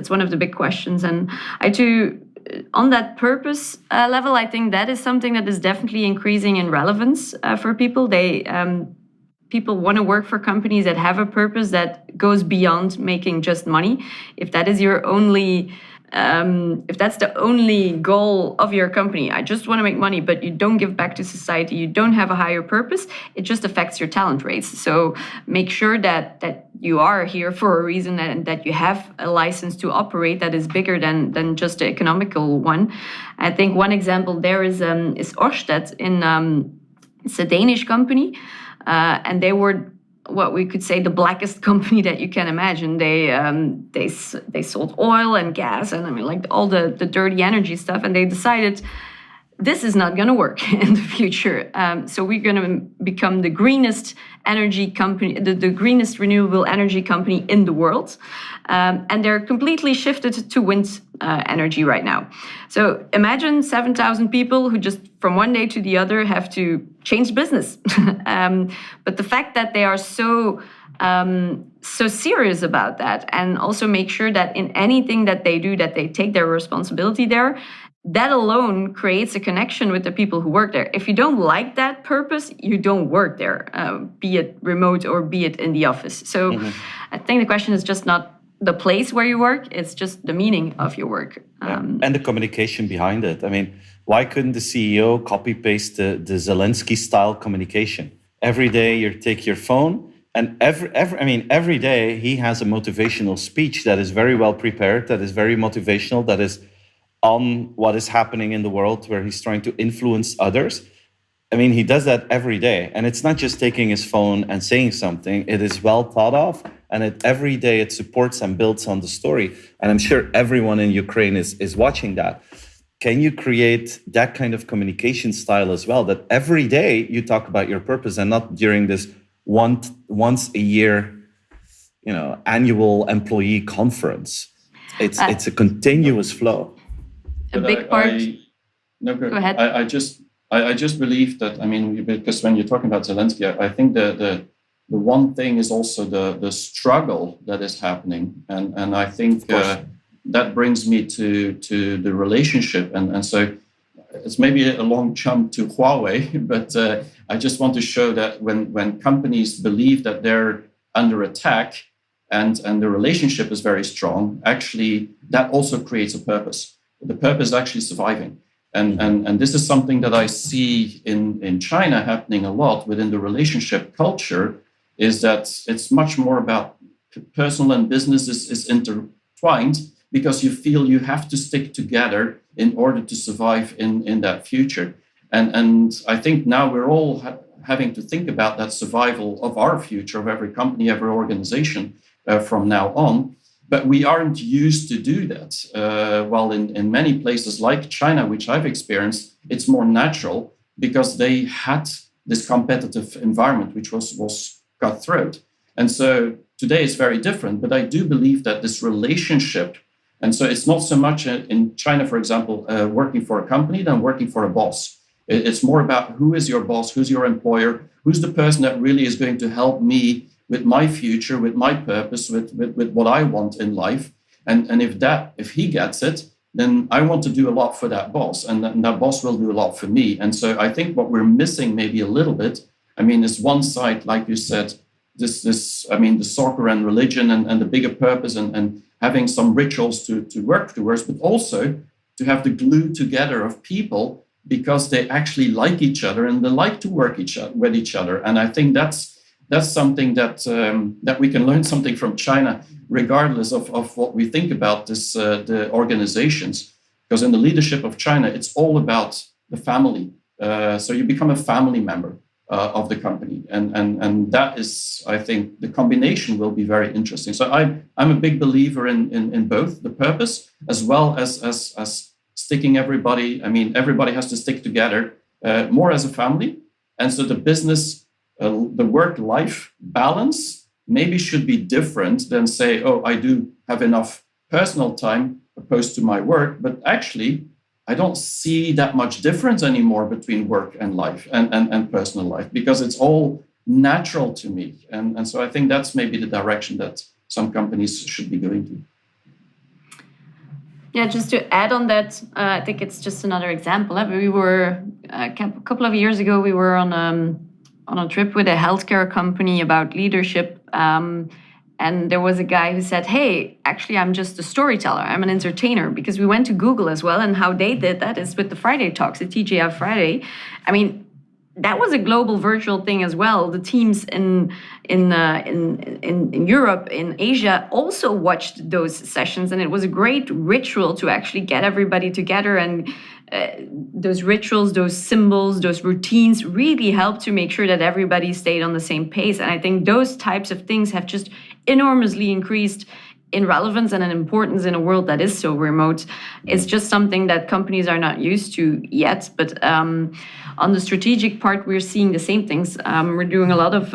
S2: one of the big questions. And on that purpose level, I think that is something that is definitely increasing in relevance for people. People want to work for companies that have a purpose that goes beyond making just money. If that is your only, if that's the only goal of your company, I just want to make money, but you don't give back to society, you don't have a higher purpose, it just affects your talent rates. So make sure that you are here for a reason and that you have a license to operate that is bigger than just the economical one. I think one example there is Ørsted. It's a Danish company. And they were what we could say the blackest company that you can imagine. They sold oil and gas and all the dirty energy stuff. And they decided this is not going to work in the future. So we're going to become the greenest energy company, the greenest renewable energy company in the world. And they're completely shifted to wind energy right now. So imagine 7,000 people who just from one day to the other have to change business. But the fact that they are so serious about that, and also make sure that in anything that they do, that they take their responsibility there, that alone creates a connection with the people who work there. If you don't like that purpose, you don't work there, be it remote or be it in the office. So I think the question is just not the place where you work, it's just the meaning of your work.
S1: And the communication behind it. I mean, why couldn't the CEO copy-paste the Zelensky-style communication? Every day you take your phone, and every day he has a motivational speech that is very well prepared, that is very motivational, that is on what is happening in the world, where he's trying to influence others. I mean, he does that every day. And it's not just taking his phone and saying something. It is well thought of. And every day it supports and builds on the story. And I'm sure everyone in Ukraine is watching that. Can you create that kind of communication style as well? That every day you talk about your purpose, and not during this once a year, annual employee conference. It's a continuous flow.
S2: A big part.
S3: Go
S2: ahead.
S3: I just believe that, because when you're talking about Zelensky, I think the one thing is also the struggle that is happening. And I think that brings me to the relationship. And so it's maybe a long jump to Huawei, but I just want to show that when companies believe that they're under attack and the relationship is very strong, actually, that also creates a purpose. The purpose is actually surviving. And this is something that I see in China happening a lot within the relationship culture, is that it's much more about personal and business is intertwined, because you feel you have to stick together in order to survive in that future. And I think now we're all having to think about that survival of our future, of every company, every organization from now on. But we aren't used to do that. While in many places like China, which I've experienced, it's more natural because they had this competitive environment, which was cutthroat. And so today it's very different. But I do believe that this relationship, and so it's not so much in China, for example, working for a company than working for a boss. It's more about who is your boss, who's your employer, who's the person that really is going to help me with my future, with my purpose, with what I want in life. And if he gets it, then I want to do a lot for that boss, and that boss will do a lot for me. And so I think what we're missing maybe a little bit, is one side, like you said, the soccer and religion and the bigger purpose and having some rituals to work towards, but also to have the glue together of people because they actually like each other and they like to work with each other. And I think that's something that we can learn something from China, regardless of what we think about the organizations. Because in the leadership of China, it's all about the family. So you become a family member of the company, and that is, I think, the combination will be very interesting. So I'm a big believer in both the purpose as well as sticking everybody. Everybody has to stick together more as a family, and so the business. The work-life balance maybe should be different than say, I do have enough personal time opposed to my work, but actually I don't see that much difference anymore between work and life and personal life, because it's all natural to me. And so I think that's maybe the direction that some companies should be going to.
S2: Yeah, just to add on that, I think it's just another example. We were, a couple of years ago, we were on a trip with a healthcare company about leadership. And there was a guy who said, hey, actually, I'm just a storyteller. I'm an entertainer, because we went to Google as well. And how they did that is with the Friday Talks, the TGI Friday. That was a global virtual thing as well. The teams in Europe, in Asia, also watched those sessions. And it was a great ritual to actually get everybody together, and those rituals, those symbols, those routines really helped to make sure that everybody stayed on the same pace. And I think those types of things have just enormously increased in relevance and an importance in a world that is so remote. It's just something that companies are not used to yet. But on the strategic part, we're seeing the same things. We're doing a lot of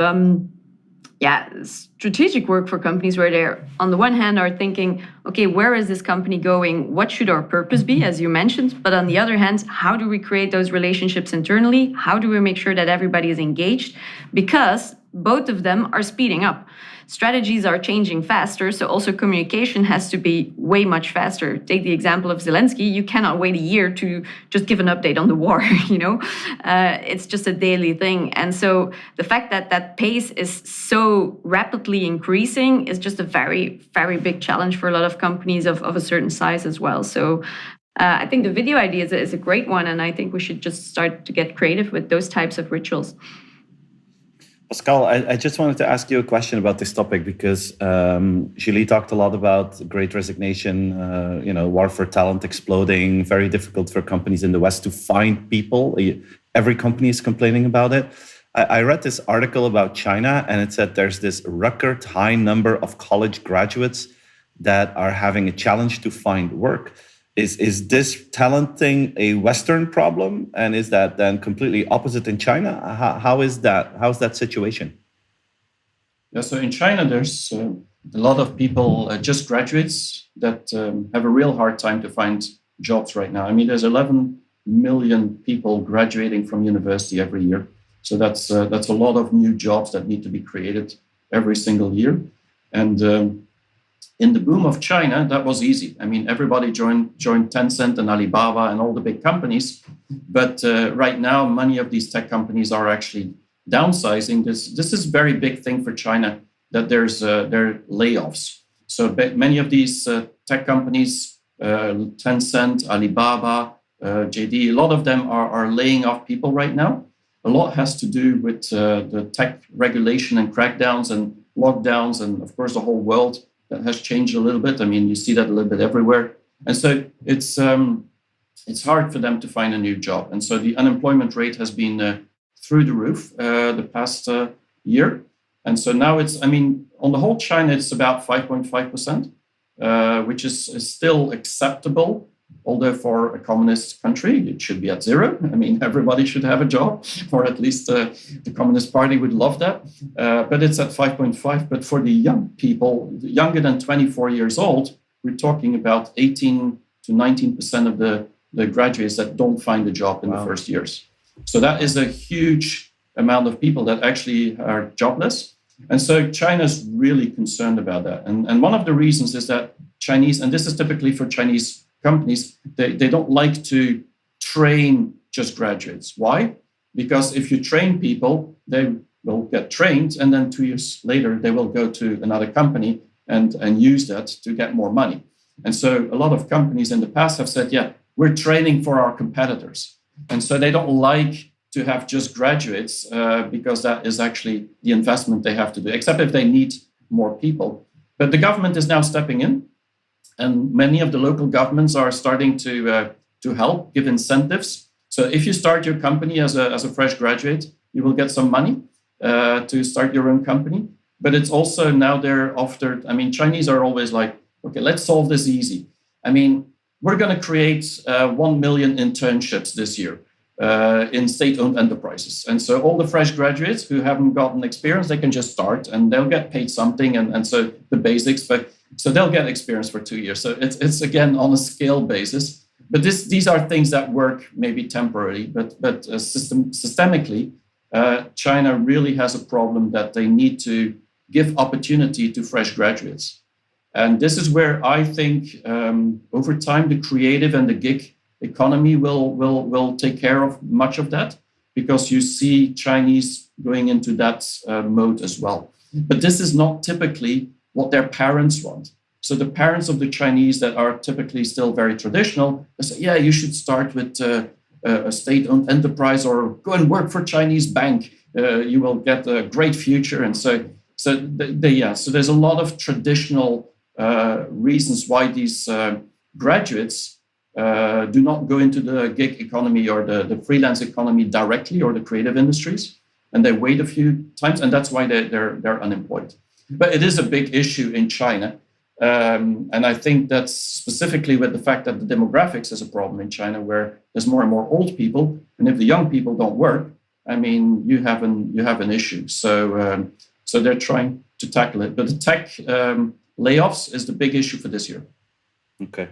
S2: strategic work for companies where they're, on the one hand, are thinking, okay, where is this company going? What should our purpose be, as you mentioned? But on the other hand, how do we create those relationships internally? How do we make sure that everybody is engaged? Because both of them are speeding up. Strategies are changing faster, so also communication has to be way much faster. Take the example of Zelensky. You cannot wait a year to just give an update on the war, It's just a daily thing. And so the fact that that pace is so rapidly increasing is just a very, very big challenge for a lot of companies of a certain size as well. So I think the video idea is a great one, and I think we should just start to get creative with those types of rituals.
S1: Pascal, I just wanted to ask you a question about this topic because Julie talked a lot about Great Resignation, war for talent exploding, very difficult for companies in the West to find people. Every company is complaining about it. I read this article about China, and it said there's this record high number of college graduates that are having a challenge to find work. Is this talent thing a Western problem? And is that then completely opposite in China? How is that? How's that situation?
S3: Yeah, so in China, there's a lot of people, just graduates, that have a real hard time to find jobs right now. I mean, there's 11 million people graduating from university every year. So that's a lot of new jobs that need to be created every single year. And in the boom of China, that was easy. I mean, everybody joined Tencent and Alibaba and all the big companies. But right now, many of these tech companies are actually downsizing. This is a very big thing for China, that there are layoffs. So many of these tech companies, Tencent, Alibaba, JD, a lot of them are laying off people right now. A lot has to do with the tech regulation and crackdowns and lockdowns, and of course the whole world that has changed a little bit. I mean, you see that a little bit everywhere. And so it's hard for them to find a new job. And so the unemployment rate has been through the roof the past year. And so now on the whole, China, it's about 5.5%, which is still acceptable. Although for a communist country, it should be at zero. I mean, everybody should have a job, or at least the Communist Party would love that. But it's at 5.5. But for the young people, younger than 24 years old, we're talking about 18 to 19% of the graduates that don't find a job in the first years. So that is a huge amount of people that actually are jobless. And so China's really concerned about that. And one of the reasons is that Chinese, and this is typically for Chinese companies, they don't like to train just graduates. Why? Because if you train people, they will get trained, and then 2 years later, they will go to another company and use that to get more money. And so a lot of companies in the past have said, yeah, we're training for our competitors. And so they don't like to have just graduates because that is actually the investment they have to do, except if they need more people. But the government is now stepping in. And many of the local governments are starting to help, give incentives. So if you start your company as a fresh graduate, you will get some money to start your own company. But it's also now they're after, Chinese are always like, okay, let's solve this easy. We're going to create 1 million internships this year in state-owned enterprises. And so all the fresh graduates who haven't gotten experience, they can just start and they'll get paid something. And so the basics, so they'll get experience for 2 years. So it's again on a scale basis. But these are things that work maybe temporarily, but systemically, China really has a problem that they need to give opportunity to fresh graduates. And this is where I think over time, the creative and the gig economy will take care of much of that, because you see Chinese going into that mode as well. But this is not typically what their parents want. So the parents of the Chinese that are typically still very traditional, they say, yeah, you should start with a state-owned enterprise or go and work for Chinese bank. You will get a great future. And so there's a lot of traditional reasons why these graduates do not go into the gig economy or the freelance economy directly, or the creative industries, and they wait a few times, and that's why they're unemployed. But it is a big issue in China. And I think that's specifically with the fact that the demographics is a problem in China, where there's more and more old people, and if the young people don't work, I mean, you have an issue. So they're trying to tackle it. But the tech layoffs is the big issue for this year.
S1: Okay.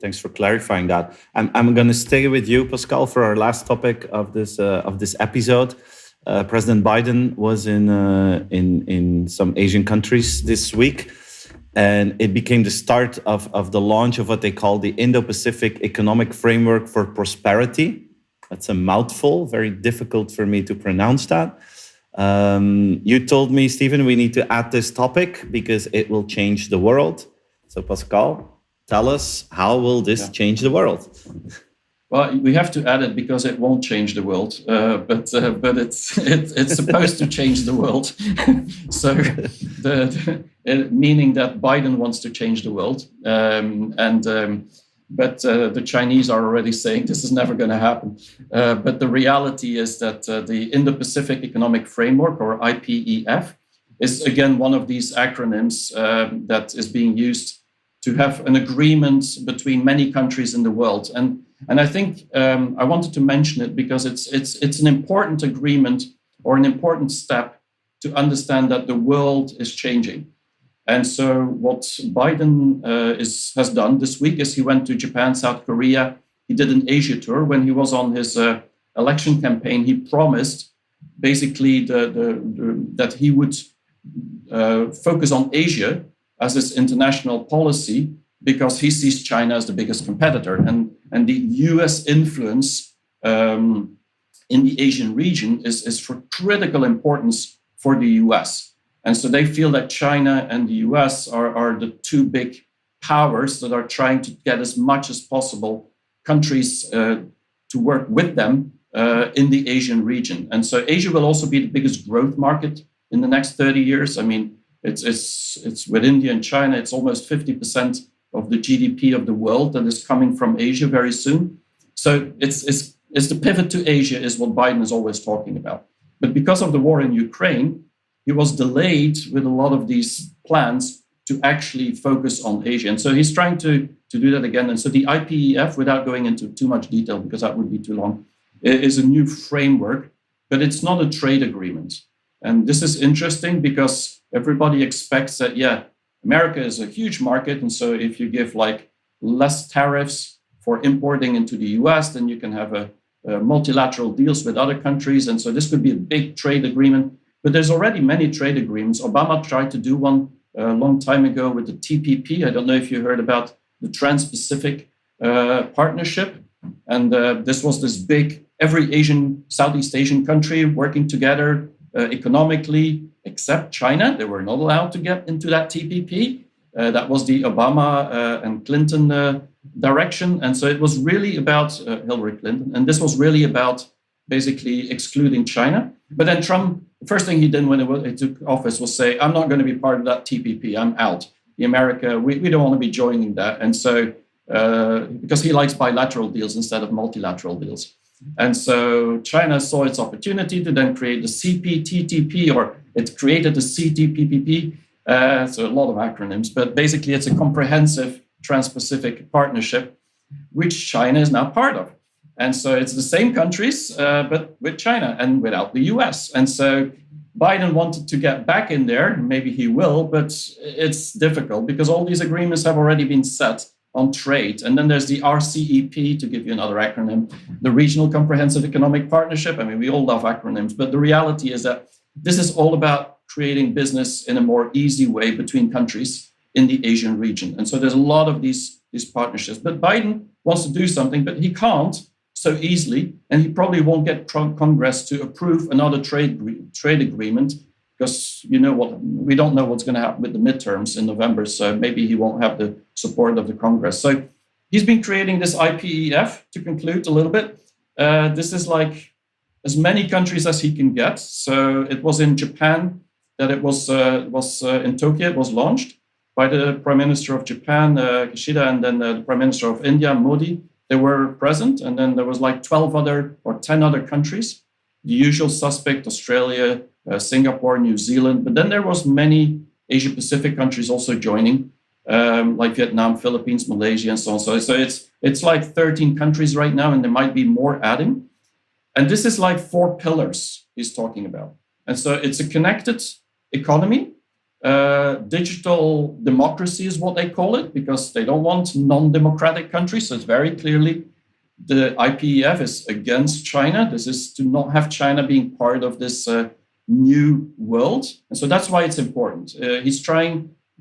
S1: Thanks for clarifying that. I'm going to stay with you, Pascal, for our last topic of this episode. President Biden was in some Asian countries this week, and it became the start of the launch of what they call the Indo-Pacific Economic Framework for Prosperity. That's a mouthful, very difficult for me to pronounce that. You told me, Stephen, we need to add this topic because it will change the world. So Pascal, tell us, how will this change the world?
S3: Well, we have to add it because it won't change the world, but it's supposed to change the world. So, meaning that Biden wants to change the world, but the Chinese are already saying this is never going to happen. But the reality is that the Indo-Pacific Economic Framework, or IPEF, is again one of these acronyms that is being used to have an agreement between many countries in the world. And I think I wanted to mention it because it's an important agreement or an important step to understand that the world is changing. And so what Biden has done this week is he went to Japan, South Korea. He did an Asia tour. When he was on his election campaign, he promised basically that he would focus on Asia as his international policy, because he sees China as the biggest competitor. And the US influence in the Asian region is for critical importance for the US. And so they feel that China and the US are the two big powers that are trying to get as much as possible countries to work with them in the Asian region. And so Asia will also be the biggest growth market in the next 30 years. I mean, it's with India and China, it's almost 50% of the GDP of the world that is coming from Asia very soon. So it's the pivot to Asia is what Biden is always talking about. But because of the war in Ukraine, he was delayed with a lot of these plans to actually focus on Asia. And so he's trying to do that again. And so the IPEF, without going into too much detail, because that would be too long, is a new framework, but it's not a trade agreement. And this is interesting because everybody expects that, America is a huge market. And so if you give like less tariffs for importing into the US, then you can have a multilateral deals with other countries. And so this could be a big trade agreement. But there's already many trade agreements. Obama tried to do one a long time ago with the TPP. I don't know if you heard about the Trans-Pacific Partnership. And this was this big, every Southeast Asian country working together economically, except China. They were not allowed to get into that TPP. That was the Obama and Clinton direction. And so it was really about Hillary Clinton. And this was really about basically excluding China. But then Trump, the first thing he did when he took office was say, I'm not going to be part of that TPP. I'm out. The America, we don't want to be joining that. And so, because he likes bilateral deals instead of multilateral deals. And so China saw its opportunity to then create the CPTPP, or it created the CTPPP. So a lot of acronyms, but basically it's a comprehensive Trans-Pacific Partnership, which China is now part of. And so it's the same countries, but with China and without the US. And so Biden wanted to get back in there. Maybe he will, but it's difficult because all these agreements have already been set on trade. And then there's the RCEP, to give you another acronym, the Regional Comprehensive Economic Partnership. I mean, we all love acronyms, but the reality is that this is all about creating business in a more easy way between countries in the Asian region. And so there's a lot of these partnerships. But Biden wants to do something, but he can't so easily, and he probably won't get Congress to approve another trade agreement because we don't know what's going to happen with the midterms in November, so maybe he won't have the support of the Congress. So he's been creating this IPEF. To conclude a little bit, this is like as many countries as he can get. So it was in Japan that it was in Tokyo. It was launched by the Prime Minister of Japan, Kishida, and then the Prime Minister of India, Modi. They were present, and then there was like 10 other countries, the usual suspect, Australia, Singapore, New Zealand. But then there was many Asia-Pacific countries also joining. like Vietnam, Philippines, Malaysia, and so on. So it's like 13 countries right now, and there might be more adding. And this is like 4 pillars he's talking about. And so it's a connected economy. Digital democracy is what they call it, because they don't want non-democratic countries. So it's very clearly the IPEF is against China. This is to not have China being part of this new world. And so that's why it's important.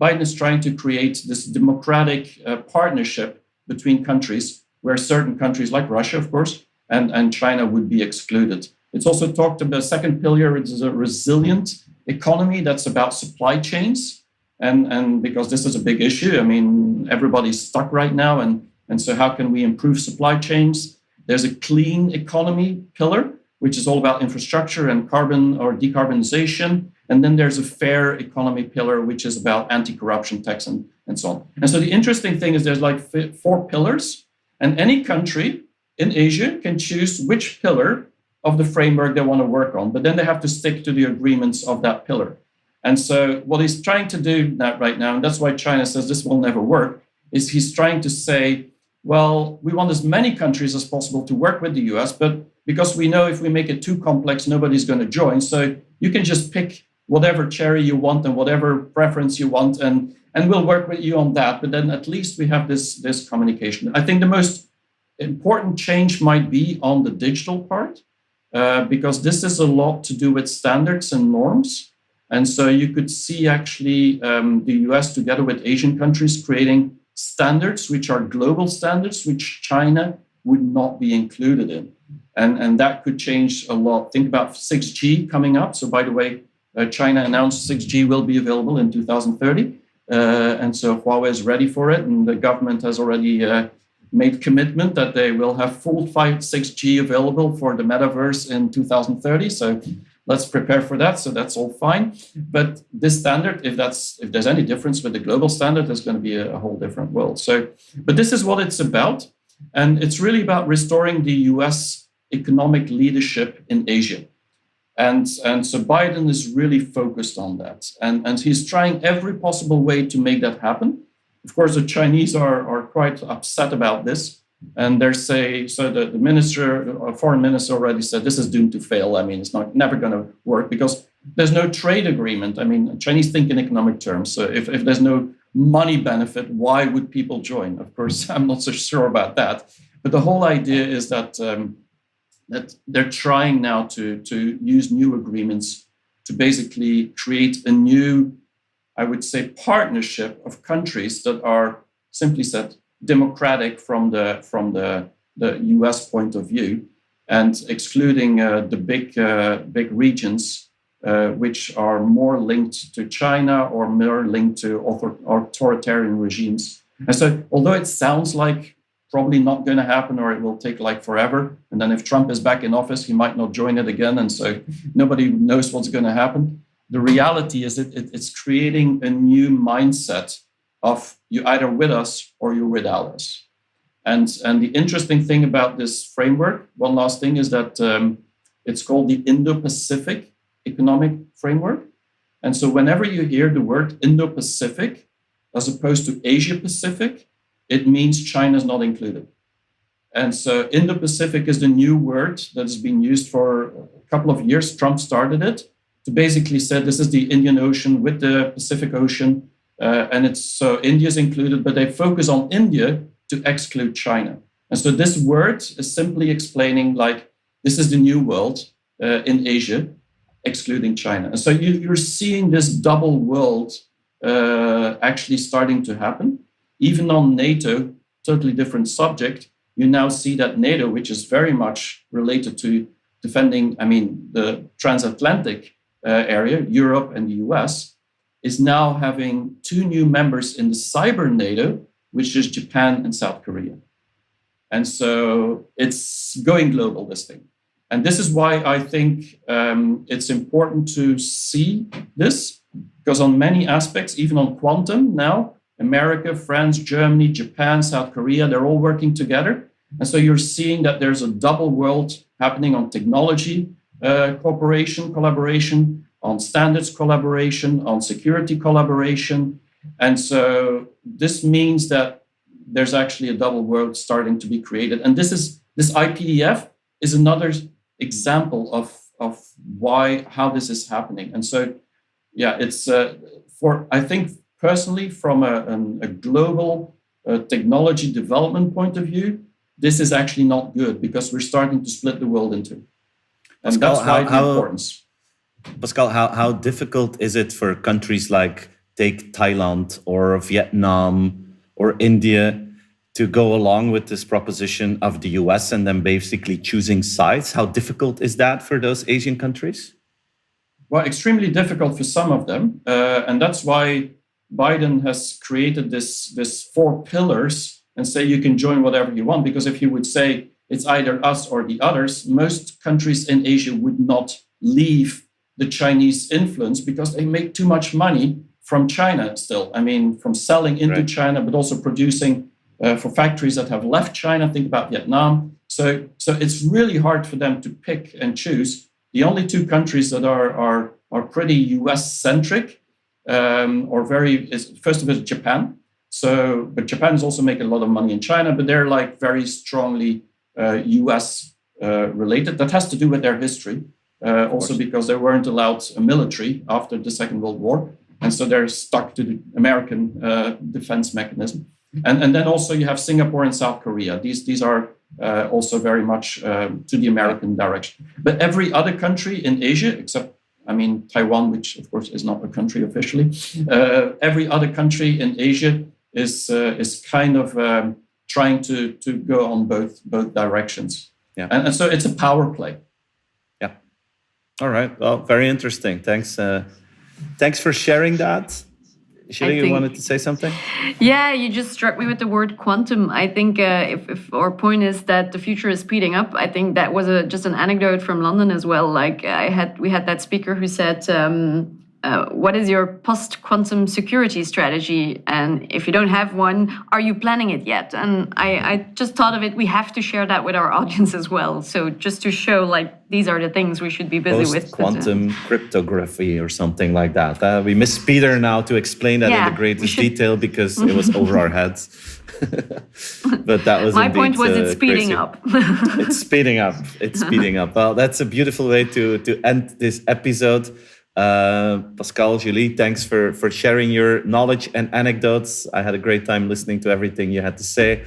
S3: Biden is trying to create this democratic partnership between countries, where certain countries like Russia, of course, and China would be excluded. It's also talked about, second pillar is a resilient economy that's about supply chains. And because this is a big issue, I mean, everybody's stuck right now. And so how can we improve supply chains? There's a clean economy pillar, which is all about infrastructure and carbon or decarbonization. And then there's a fair economy pillar, which is about anti-corruption, tax, and so on. And so the interesting thing is there's like 4 pillars, and any country in Asia can choose which pillar of the framework they want to work on, but then they have to stick to the agreements of that pillar. And so what he's trying to do right now, and that's why China says this will never work, is he's trying to say, well, we want as many countries as possible to work with the US, but because we know if we make it too complex, nobody's going to join. So you can just pick whatever cherry you want and whatever preference you want, and we'll work with you on that. But then at least we have this communication. I think the most important change might be on the digital part, because this is a lot to do with standards and norms. And so you could see actually the US together with Asian countries creating standards, which are global standards, which China would not be included in. And that could change a lot. Think about 6G coming up. So by the way, China announced 6G will be available in 2030. And so Huawei is ready for it. And the government has already made commitment that they will have full 6G available for the metaverse in 2030. So let's prepare for that. So that's all fine. But this standard, if there's any difference with the global standard, there's going to be a whole different world. So, but this is what it's about. And it's really about restoring the US economic leadership in Asia. And so Biden is really focused on that. And he's trying every possible way to make that happen. Of course, the Chinese are quite upset about this. And they're saying, so the foreign minister already said, this is doomed to fail. I mean, it's never going to work because there's no trade agreement. I mean, Chinese think in economic terms. So if there's no money benefit, why would people join? Of course, I'm not so sure about that. But the whole idea is that that they're trying now to use new agreements to basically create a new, I would say, partnership of countries that are, simply said, democratic from the US point of view, and excluding the big regions which are more linked to China or more linked to authoritarian regimes. And so, although it sounds like probably not going to happen, or it will take like forever, and then if Trump is back in office, he might not join it again, and so nobody knows what's going to happen. The reality is it's creating a new mindset of you either with us or you're without us. And the interesting thing about this framework, one last thing, is that it's called the Indo-Pacific Economic Framework. And so whenever you hear the word Indo-Pacific, as opposed to Asia-Pacific, it means China's not included. And so Indo-Pacific is the new word that has been used for a couple of years. Trump started it to basically say this is the Indian Ocean with the Pacific Ocean. And it's so India is included, but they focus on India to exclude China. And so this word is simply explaining like this is the new world in Asia, excluding China. And so you're seeing this double world actually starting to happen. Even on NATO, totally different subject, you now see that NATO, which is very much related to defending, the transatlantic area, Europe and the US, is now having 2 new members in the cyber NATO, which is Japan and South Korea. And so it's going global, this thing. And this is why I think it's important to see this, because on many aspects, even on quantum now, America, France, Germany, Japan, South Korea, they're all working together. And so you're seeing that there's a double world happening on technology collaboration, on standards collaboration, on security collaboration. And so this means that there's actually a double world starting to be created. And this IPDF is another example of how this is happening. And so, yeah, it's I think personally, from a global technology development point of view, this is actually not good because we're starting to split the world in two. And
S1: Pascal,
S3: that's why the importance.
S1: Pascal, how difficult is it for countries like, take Thailand or Vietnam or India, to go along with this proposition of the US and then basically choosing sides? How difficult is that for those Asian countries?
S3: Well, extremely difficult for some of them. And that's why Biden has created this 4 pillars and say you can join whatever you want. Because if you would say it's either us or the others, most countries in Asia would not leave the Chinese influence because they make too much money from China still. I mean, from selling into China, but also producing for factories that have left China. Think about Vietnam. So it's really hard for them to pick and choose. The only 2 countries that are pretty US-centric first of all, Japan. But Japan is also making a lot of money in China, but they're like very strongly US related. That has to do with their history, also because they weren't allowed a military after the Second World War. And so they're stuck to the American defense mechanism. And then also you have Singapore and South Korea. These are also very much to the American direction. But every other country in Asia, except, Taiwan, which of course is not a country officially, every other country in Asia is kind of trying to go on both directions.
S1: Yeah.
S3: And so it's a power play.
S1: Yeah. All right. Well, very interesting. Thanks for sharing that. Shirley, you wanted to say something?
S2: Yeah, you just struck me with the word quantum. I think if our point is that the future is speeding up, I think that was just an anecdote from London as well. Like we had that speaker who said, what is your post-quantum security strategy? And if you don't have one, are you planning it yet? And I just thought of it, we have to share that with our audience as well. So just to show, like, these are the things we should be busy with.
S1: Post-quantum cryptography or something like that. We miss Peter now to explain that in the greatest detail because it was over our heads. But that was
S2: my point was it's speeding up.
S1: It's speeding up. It's speeding up. Well, that's a beautiful way to end this episode. Pascal, Julie, thanks for sharing your knowledge and anecdotes. I had a great time listening to everything you had to say.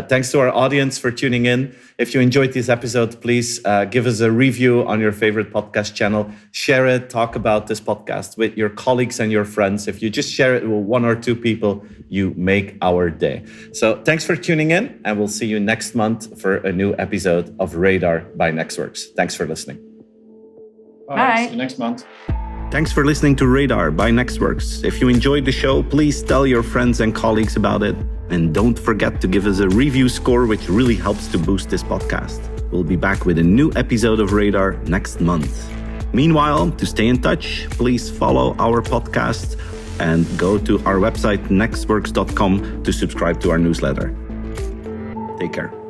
S1: Thanks to our audience for tuning in. If you enjoyed this episode, please give us a review on your favorite podcast channel. Share it, talk about this podcast with your colleagues and your friends. If you just share it with 1 or 2 people, you make our day. So thanks for tuning in, and we'll see you next month for a new episode of Radar by nexxworks. Thanks for listening.
S3: Bye. See you next month.
S1: Thanks for listening to Radar by nexxworks. If you enjoyed the show, please tell your friends and colleagues about it. And don't forget to give us a review score, which really helps to boost this podcast. We'll be back with a new episode of Radar next month. Meanwhile, to stay in touch, please follow our podcast and go to our website, nexxworks.com, to subscribe to our newsletter. Take care.